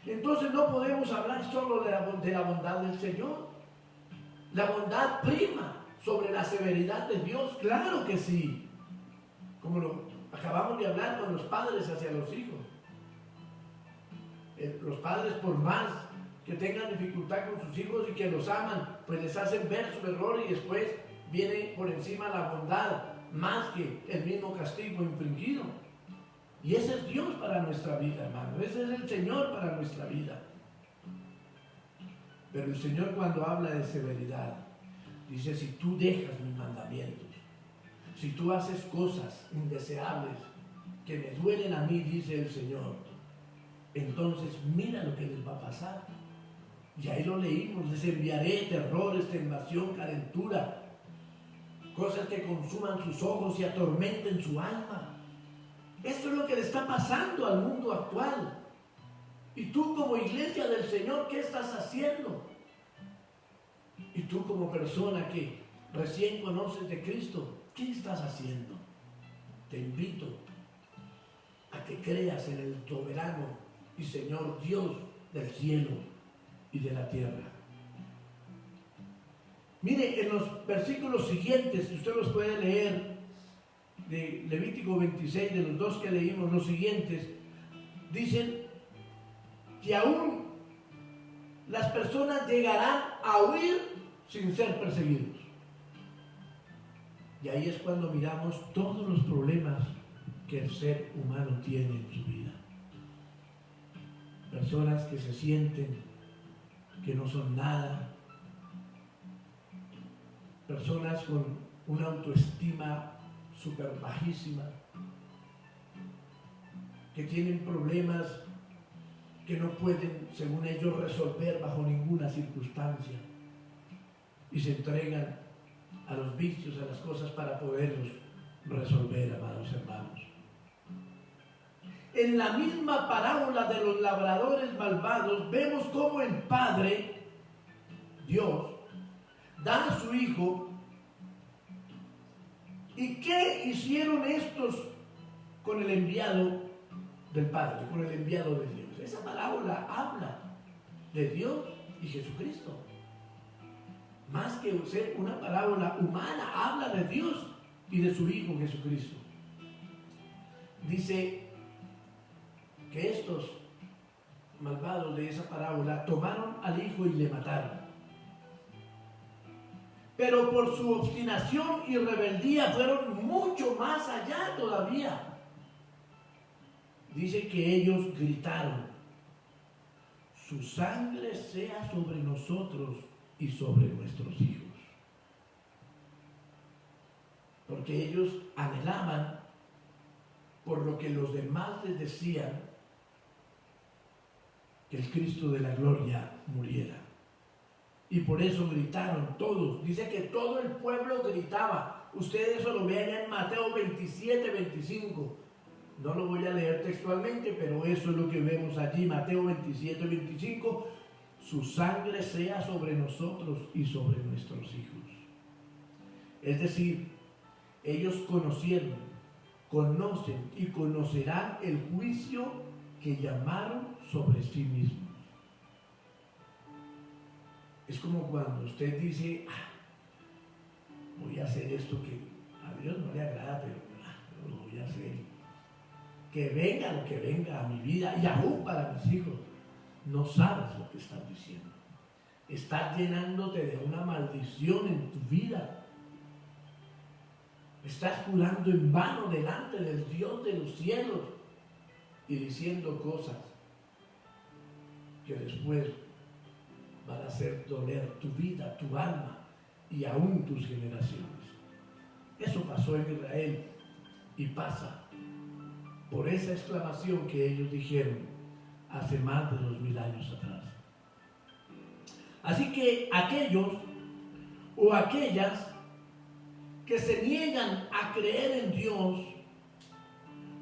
Entonces no podemos hablar solo de la bondad del Señor. La bondad prima sobre la severidad de Dios, claro que sí. Como lo acabamos de hablar con los padres hacia los hijos. Los padres, por más que tengan dificultad con sus hijos y que los aman, pues les hacen ver su error y después viene por encima la bondad más que el mismo castigo infringido. Y ese es Dios para nuestra vida, hermano. Ese es el Señor para nuestra vida. Pero el Señor, cuando habla de severidad, dice: si tú dejas mis mandamientos, si tú haces cosas indeseables que me duelen a mí, dice el Señor, entonces mira lo que les va a pasar. Y ahí lo leímos: les enviaré terrores, tentación, calentura, cosas que consuman sus ojos y atormenten su alma. Esto es lo que le está pasando al mundo actual. Y tú, como iglesia del Señor, ¿qué estás haciendo? Y tú, como persona que recién conoces de Cristo, ¿qué estás haciendo? Te invito a que creas en el soberano y Señor Dios del cielo y de la tierra. Mire, en los versículos siguientes, si usted los puede leer, de Levítico 26, de los dos que leímos, los siguientes, dicen que aún las personas llegarán a huir sin ser perseguidos. Y ahí es cuando miramos todos los problemas que el ser humano tiene en su vida. Personas que se sienten que no son nada, personas con una autoestima súper bajísima, que tienen problemas que no pueden, según ellos, resolver bajo ninguna circunstancia y se entregan a los vicios, a las cosas para poderlos resolver, amados hermanos. En la misma parábola de los labradores malvados vemos cómo el Padre, Dios, da a su Hijo. ¿Y qué hicieron estos con el enviado del Padre, con el enviado de Dios? Esa parábola habla de Dios y Jesucristo. Más que ser una parábola humana, habla de Dios y de su Hijo Jesucristo. Dice que estos malvados de esa parábola tomaron al Hijo y le mataron. Pero por su obstinación y rebeldía fueron mucho más allá todavía. Dice que ellos gritaron: su sangre sea sobre nosotros y sobre nuestros hijos. Porque ellos anhelaban, por lo que los demás les decían, que el Cristo de la gloria muriera. Y por eso gritaron todos. Dice que todo el pueblo gritaba. Ustedes eso lo ven en Mateo 27, 25. No lo voy a leer textualmente, pero eso es lo que vemos allí. Mateo 27, 25. Su sangre sea sobre nosotros y sobre nuestros hijos. Es decir, ellos conocieron, conocen y conocerán el juicio que llamaron sobre sí mismos. Es como cuando usted dice: voy a hacer esto que a Dios no le agrada, pero lo voy a hacer. Que venga lo que venga a mi vida y aún para mis hijos. No sabes lo que estás diciendo. Estás llenándote de una maldición en tu vida. Estás jurando en vano delante del Dios de los cielos y diciendo cosas que después van a hacer doler tu vida, tu alma y aún tus generaciones. Eso pasó en Israel y pasa por esa exclamación que ellos dijeron hace más de 2000 años atrás. Así que aquellos o aquellas que se niegan a creer en Dios,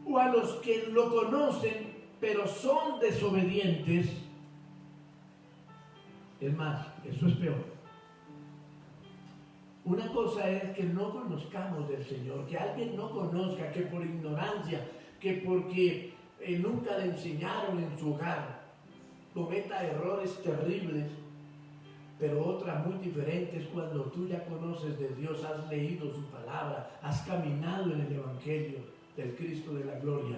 o a los que lo conocen pero son desobedientes, es más, eso es peor. Una cosa es que no conozcamos del Señor, que alguien no conozca, que por ignorancia, que porque nunca le enseñaron en su hogar, cometa errores terribles. Pero otra muy diferente es cuando tú ya conoces de Dios, has leído su palabra, has caminado en el Evangelio del Cristo de la gloria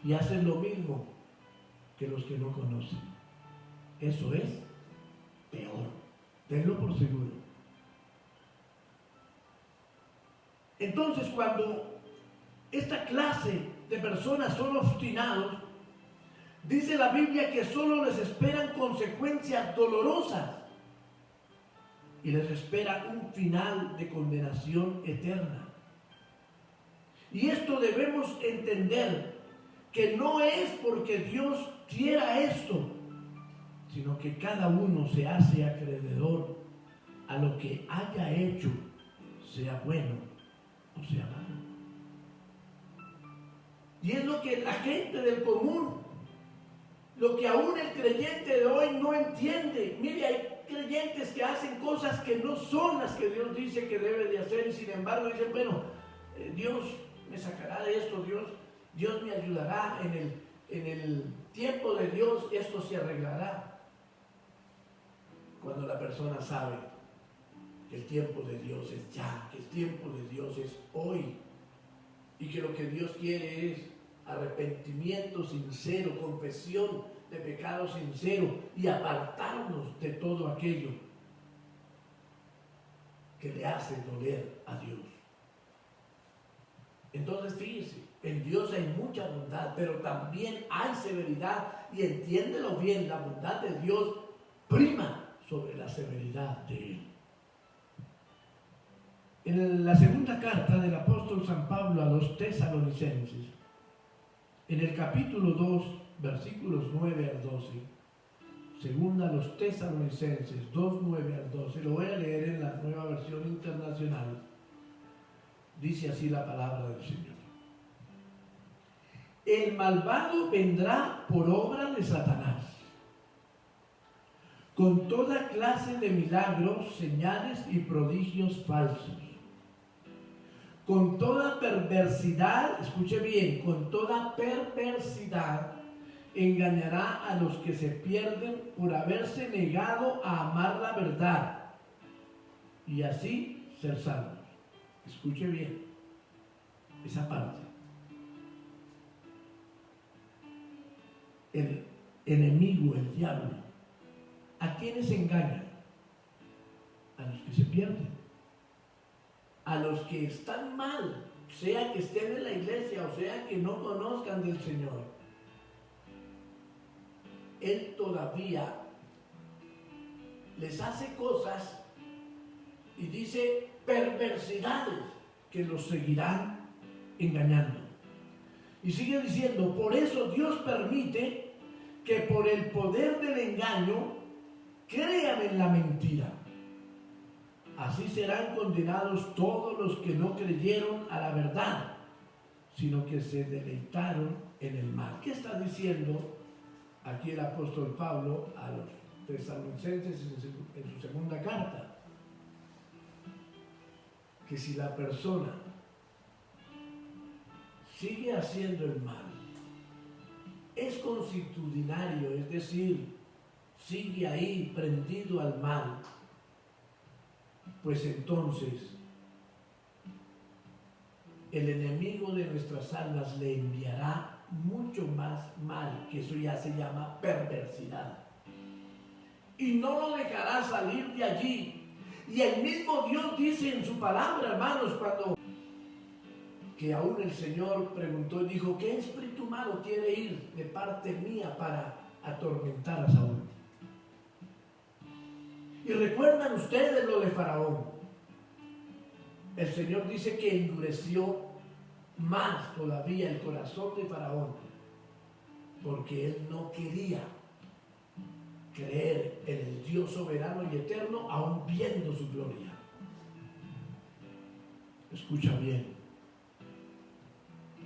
y haces lo mismo que los que no conocen. Eso es peor, tenlo por seguro. Entonces, cuando esta clase de personas son obstinados, dice la Biblia que solo les esperan consecuencias dolorosas y les espera un final de condenación eterna. Y esto debemos entender, que no es porque Dios quiera esto, sino que cada uno se hace acreedor a lo que haya hecho, sea bueno o sea malo. Y es lo que la gente del común, lo que aún el creyente de hoy no entiende. Mire, hay creyentes que hacen cosas que no son las que Dios dice que debe de hacer, y sin embargo dicen, bueno, Dios me sacará de esto, Dios me ayudará, en el tiempo de Dios esto se arreglará. Cuando la persona sabe que el tiempo de Dios es ya, que el tiempo de Dios es hoy, y que lo que Dios quiere es arrepentimiento sincero, confesión de pecado sincero y apartarnos de todo aquello que le hace doler a Dios. Entonces fíjese, en Dios hay mucha bondad, pero también hay severidad, y entiéndelo bien, la bondad de Dios prima sobre la severidad de Él. En la segunda carta del apóstol San Pablo a los tesalonicenses, en el capítulo 2, versículos 9 al 12, segunda a los tesalonicenses 2, 9 al 12, lo voy a leer en la Nueva Versión Internacional. Dice así la palabra del Señor. El malvado vendrá por obra de Satanás, con toda clase de milagros, señales y prodigios falsos, con toda perversidad, escuche bien, con toda perversidad engañará a los que se pierden por haberse negado a amar la verdad y así ser salvos. Escuche bien esa parte. El enemigo, el diablo, ¿a quiénes engaña? A los que se pierden, a los que están mal, sea que estén en la iglesia o sea que no conozcan del Señor. Él todavía les hace cosas y dice perversidades que los seguirán engañando. Y sigue diciendo, por eso Dios permite que por el poder del engaño crean en la mentira. Así serán condenados todos los que no creyeron a la verdad, sino que se deleitaron en el mal. ¿Qué está diciendo aquí el apóstol Pablo a los tesalonicenses en su segunda carta? Que si la persona sigue haciendo el mal, es consuetudinario, es decir, sigue ahí prendido al mal, pues entonces el enemigo de nuestras almas le enviará mucho más mal, que eso ya se llama perversidad, y no lo dejará salir de allí. Y el mismo Dios dice en su palabra, hermanos, cuando que aún el Señor preguntó y dijo, ¿qué espíritu malo quiere ir de parte mía para atormentar a Saúl? Y recuerdan ustedes lo de Faraón. El Señor dice que endureció más todavía el corazón de Faraón, porque él no quería creer en el Dios soberano y eterno, aún viendo su gloria. Escucha bien.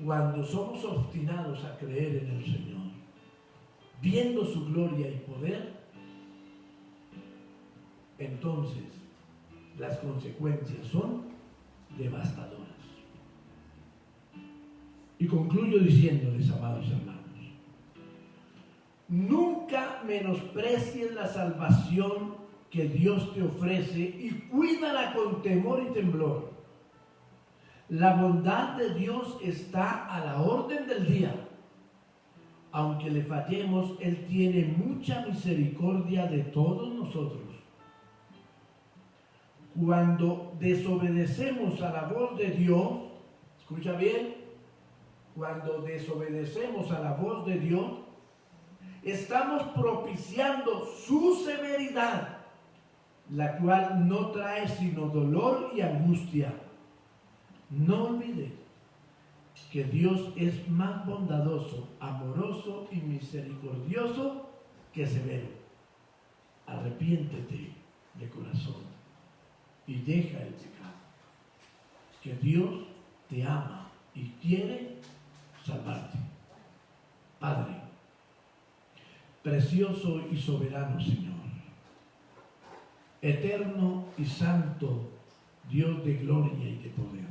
Cuando somos obstinados a creer en el Señor, viendo su gloria y poder, entonces las consecuencias son devastadoras. Y concluyo diciéndoles, amados hermanos, nunca menosprecies la salvación que Dios te ofrece y cuídala con temor y temblor. La bondad de Dios está a la orden del día. Aunque le fallemos, Él tiene mucha misericordia de todos nosotros. Cuando desobedecemos a la voz de Dios, escucha bien, cuando desobedecemos a la voz de Dios, estamos propiciando su severidad, la cual no trae sino dolor y angustia. No olvides que Dios es más bondadoso, amoroso y misericordioso que severo. Arrepiéntete de corazón y deja el pecado. Que Dios te ama y quiere salvarte. Padre, precioso y soberano Señor, eterno y santo Dios de gloria y de poder,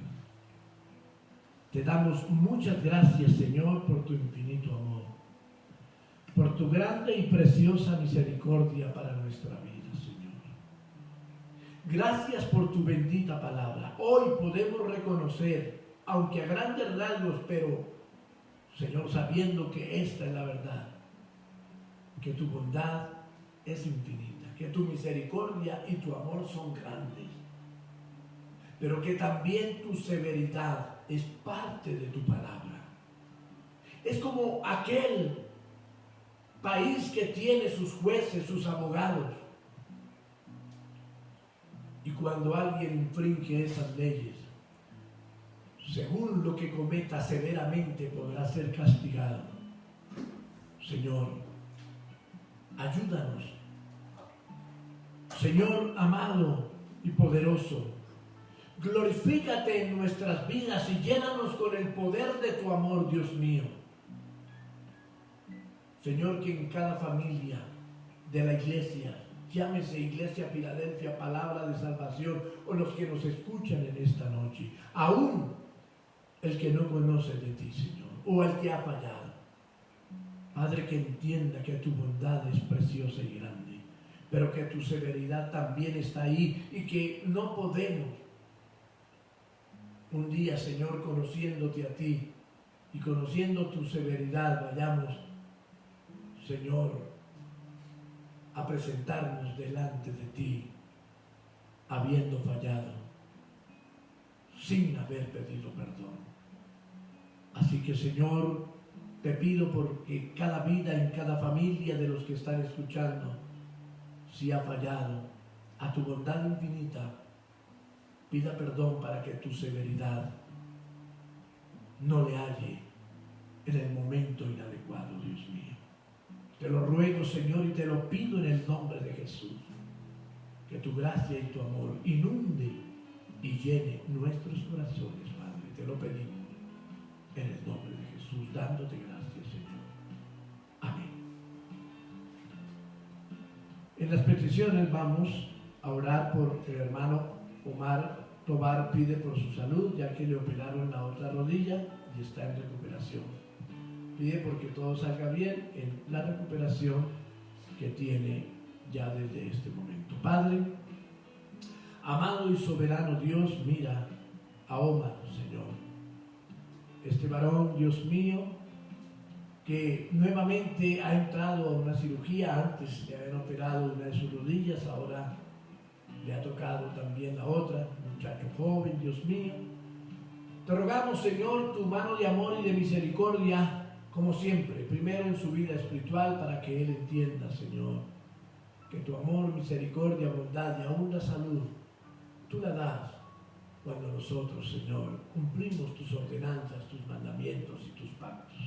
te damos muchas gracias, Señor, por tu infinito amor, por tu grande y preciosa misericordia para nuestra vida, Señor. Gracias por tu bendita palabra. Hoy podemos reconocer, aunque a grandes rasgos, pero, Señor, sabiendo que esta es la verdad, que tu bondad es infinita, que tu misericordia y tu amor son grandes, pero que también tu severidad es parte de tu palabra. Es como aquel país que tiene sus jueces, sus abogados, y cuando alguien infringe esas leyes, según lo que cometa severamente podrá ser castigado. Señor, ayúdanos. Señor amado y poderoso, glorifícate en nuestras vidas y llénanos con el poder de tu amor, Dios mío. Señor, que en cada familia de la iglesia, llámese Iglesia Filadelfia, Palabra de Salvación, o los que nos escuchan en esta noche, aún el que no conoce de ti, Señor, o el que ha fallado, Padre, que entienda que tu bondad es preciosa y grande, pero que tu severidad también está ahí y que no podemos un día, Señor, conociéndote a ti y conociendo tu severidad, vayamos, Señor, a presentarnos delante de ti, habiendo fallado, sin haber pedido perdón. Así que, Señor, te pido porque cada vida en cada familia de los que están escuchando, si ha fallado, a tu bondad infinita, pida perdón para que tu severidad no le halle en el momento inadecuado, Dios mío. Te lo ruego, Señor, y te lo pido en el nombre de Jesús, que tu gracia y tu amor inunde y llene nuestros corazones, Padre. Te lo pedimos en el nombre de Jesús, dándote gracias, Señor. Amén. En las peticiones vamos a orar por el hermano Omar Tobar. Pide por su salud, ya que le operaron la otra rodilla y está en recuperación. Pide porque todo salga bien en la recuperación que tiene ya desde este momento. Padre, amado y soberano Dios, mira a Omar, Señor. Este varón, Dios mío, que nuevamente ha entrado a una cirugía. Antes le habían operado una de sus rodillas, ahora le ha tocado también la otra, un muchacho joven, Dios mío. Te rogamos, Señor, tu mano de amor y de misericordia, como siempre, primero en su vida espiritual, para que él entienda, Señor, que tu amor, misericordia, bondad y aún la salud, tú la das cuando nosotros, Señor, cumplimos tus ordenanzas, tus mandamientos y tus pactos.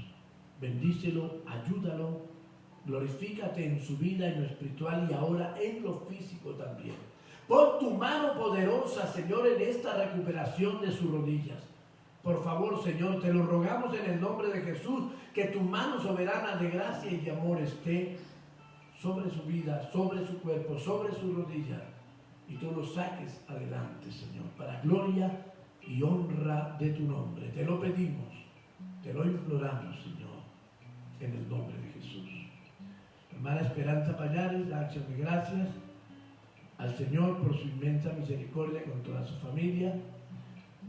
Bendícelo, ayúdalo, glorifícate en su vida, en lo espiritual y ahora en lo físico también. Pon tu mano poderosa, Señor, en esta recuperación de sus rodillas. Por favor, Señor, te lo rogamos en el nombre de Jesús, que tu mano soberana de gracia y de amor esté sobre su vida, sobre su cuerpo, sobre su rodilla, y tú lo saques adelante, Señor, para gloria y honra de tu nombre. Te lo pedimos, te lo imploramos, Señor, en el nombre de Jesús. Hermana Esperanza Payares, da acción de gracias al Señor por su inmensa misericordia con toda su familia.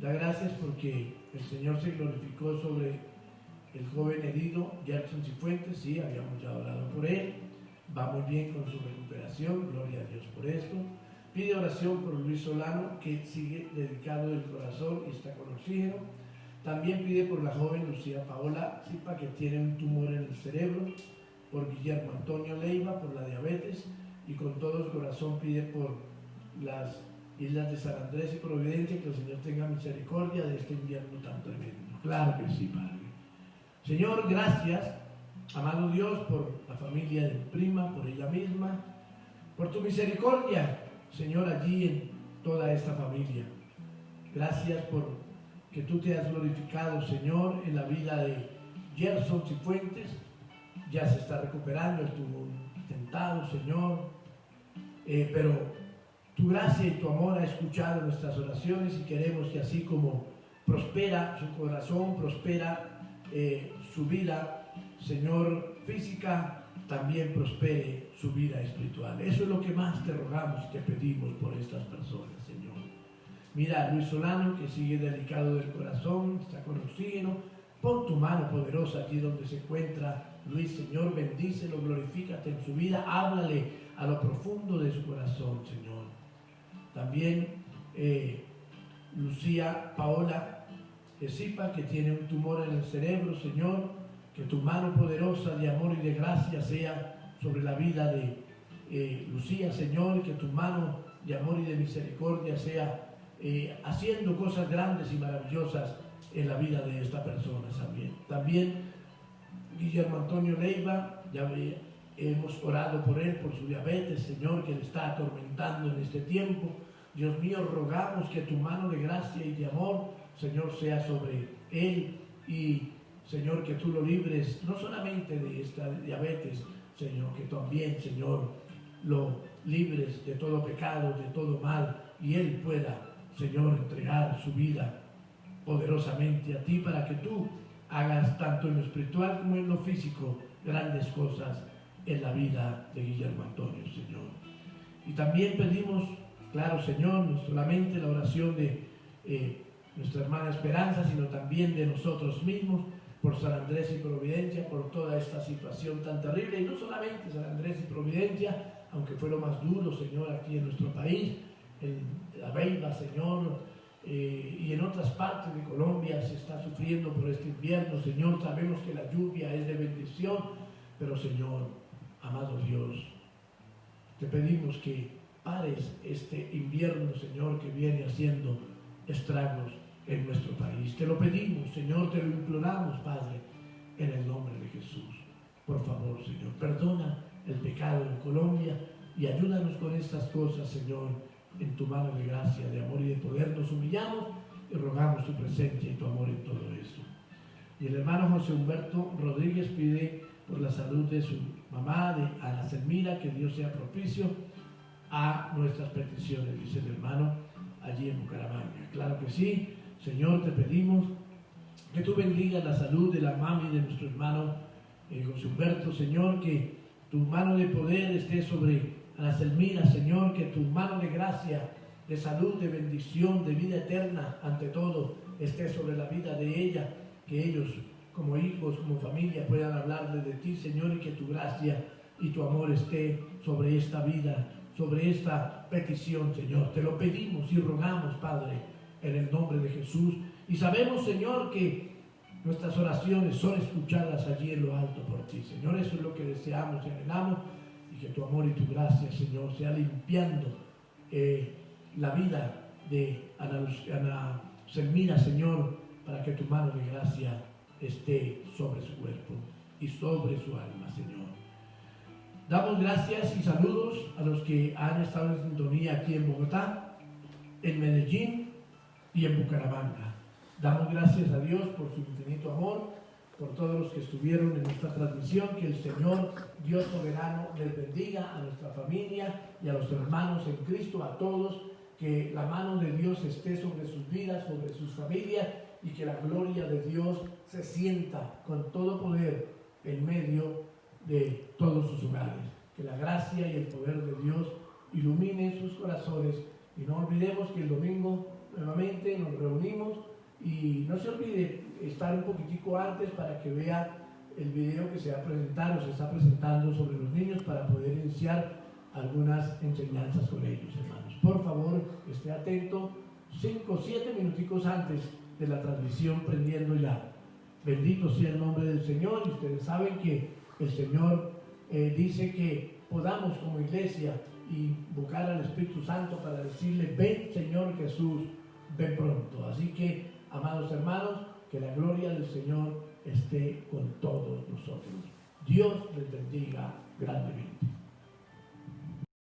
Da gracias porque el Señor se glorificó sobre el joven herido, Gerson Cifuentes. Sí, habíamos ya orado por él. Va muy bien con su recuperación, gloria a Dios por esto. Pide oración por Luis Solano, que sigue dedicado del corazón y está con oxígeno. También pide por la joven Lucía Paola Zipa, que tiene un tumor en el cerebro, por Guillermo Antonio Leiva, por la diabetes, y con todo el corazón pide por las islas de San Andrés y Providencia, que el Señor tenga misericordia de este invierno tan tremendo. Claro que sí, Padre. Señor, gracias, amado Dios, por la familia de mi prima, por ella misma, por tu misericordia, Señor, allí en toda esta familia. Gracias por que tú te has glorificado, Señor, en la vida de Gerson Cifuentes. Ya se está recuperando, estuvo intentado, Señor, pero tu gracia y tu amor ha escuchado nuestras oraciones, y queremos que así como prospera su corazón, prospera su vida, Señor, física, también prospere su vida espiritual. Eso es lo que más te rogamos y te pedimos por estas personas, Señor. Mira a Luis Solano, que sigue delicado del corazón, está con oxígeno. Pon tu mano poderosa allí donde se encuentra Luis, Señor, bendícelo, glorifícate en su vida, háblale a lo profundo de su corazón, Señor. También Lucía Paola Zipa, que tiene un tumor en el cerebro, Señor, que tu mano poderosa de amor y de gracia sea sobre la vida de Lucía, Señor, y que tu mano de amor y de misericordia sea haciendo cosas grandes y maravillosas en la vida de esta persona también. También Guillermo Antonio Leiva, ya hemos orado por él, por su diabetes, Señor, que le está atormentando en este tiempo. Dios mío, rogamos que tu mano de gracia y de amor, Señor, sea sobre él, y Señor, que tú lo libres no solamente de esta diabetes, Señor, que también, Señor, lo libres de todo pecado, de todo mal, y él pueda, Señor, entregar su vida poderosamente a ti, para que tú hagas tanto en lo espiritual como en lo físico grandes cosas en la vida de Guillermo Antonio, Señor. Y también pedimos, claro, Señor, no solamente la oración de nuestra hermana Esperanza, sino también de nosotros mismos, por San Andrés y Providencia, por toda esta situación tan terrible. Y no solamente San Andrés y Providencia, aunque fue lo más duro, Señor, aquí en nuestro país, en La Beiba, Señor, y en otras partes de Colombia se está sufriendo por este invierno, Señor. Sabemos que la lluvia es de bendición, pero, Señor, amado Dios, te pedimos que pares este invierno, Señor, que viene haciendo estragos en nuestro país. Te lo pedimos, Señor, te lo imploramos, Padre, en el nombre de Jesús. Por favor, Señor, perdona el pecado en Colombia y ayúdanos con estas cosas, Señor. En tu mano de gracia, de amor y de poder nos humillamos y rogamos tu presencia y tu amor en todo esto. Y el hermano José Humberto Rodríguez pide por la salud de su mamá, de Ana Selmira, que Dios sea propicio a nuestras peticiones, dice el hermano, allí en Bucaramanga. Claro que sí, Señor, te pedimos que tú bendigas la salud de la mami de nuestro hermano José Humberto, Señor, que tu mano de poder esté sobre Ana Selmira, Señor, que tu mano de gracia, de salud, de bendición, de vida eterna, ante todo, esté sobre la vida de ella, que ellos, como hijos, como familia, puedan hablarle de ti, Señor, y que tu gracia y tu amor esté sobre esta vida, sobre esta petición, Señor. Te lo pedimos y rogamos, Padre, en el nombre de Jesús. Y sabemos, Señor, que nuestras oraciones son escuchadas allí en lo alto por ti, Señor. Eso es lo que deseamos y anhelamos. Que tu amor y tu gracia, Señor, sea limpiando la vida de Ana Selmira, Señor, para que tu mano de gracia esté sobre su cuerpo y sobre su alma, Señor. Damos gracias y saludos a los que han estado en sintonía aquí en Bogotá, en Medellín y en Bucaramanga. Damos gracias a Dios por su infinito amor, por todos los que estuvieron en esta transmisión. Que el Señor Dios soberano les bendiga a nuestra familia y a los hermanos en Cristo, a todos. Que la mano de Dios esté sobre sus vidas, sobre sus familias, y que la gloria de Dios se sienta con todo poder en medio de todos sus hogares. Que la gracia y el poder de Dios ilumine sus corazones, y no olvidemos que el domingo nuevamente nos reunimos. Y no se olvide estar un poquitico antes para que vea el video que se va a presentar o se está presentando sobre los niños, para poder iniciar algunas enseñanzas con ellos, hermanos. Por favor, esté atento 5 o 7 minuticos antes de la transmisión, prendiendo ya. Bendito sea el nombre del Señor. Y ustedes saben que el Señor dice que podamos como iglesia invocar al Espíritu Santo para decirle: ven, Señor Jesús, ven pronto. Así que, amados hermanos, que la gloria del Señor esté con todos nosotros. Dios les bendiga grandemente.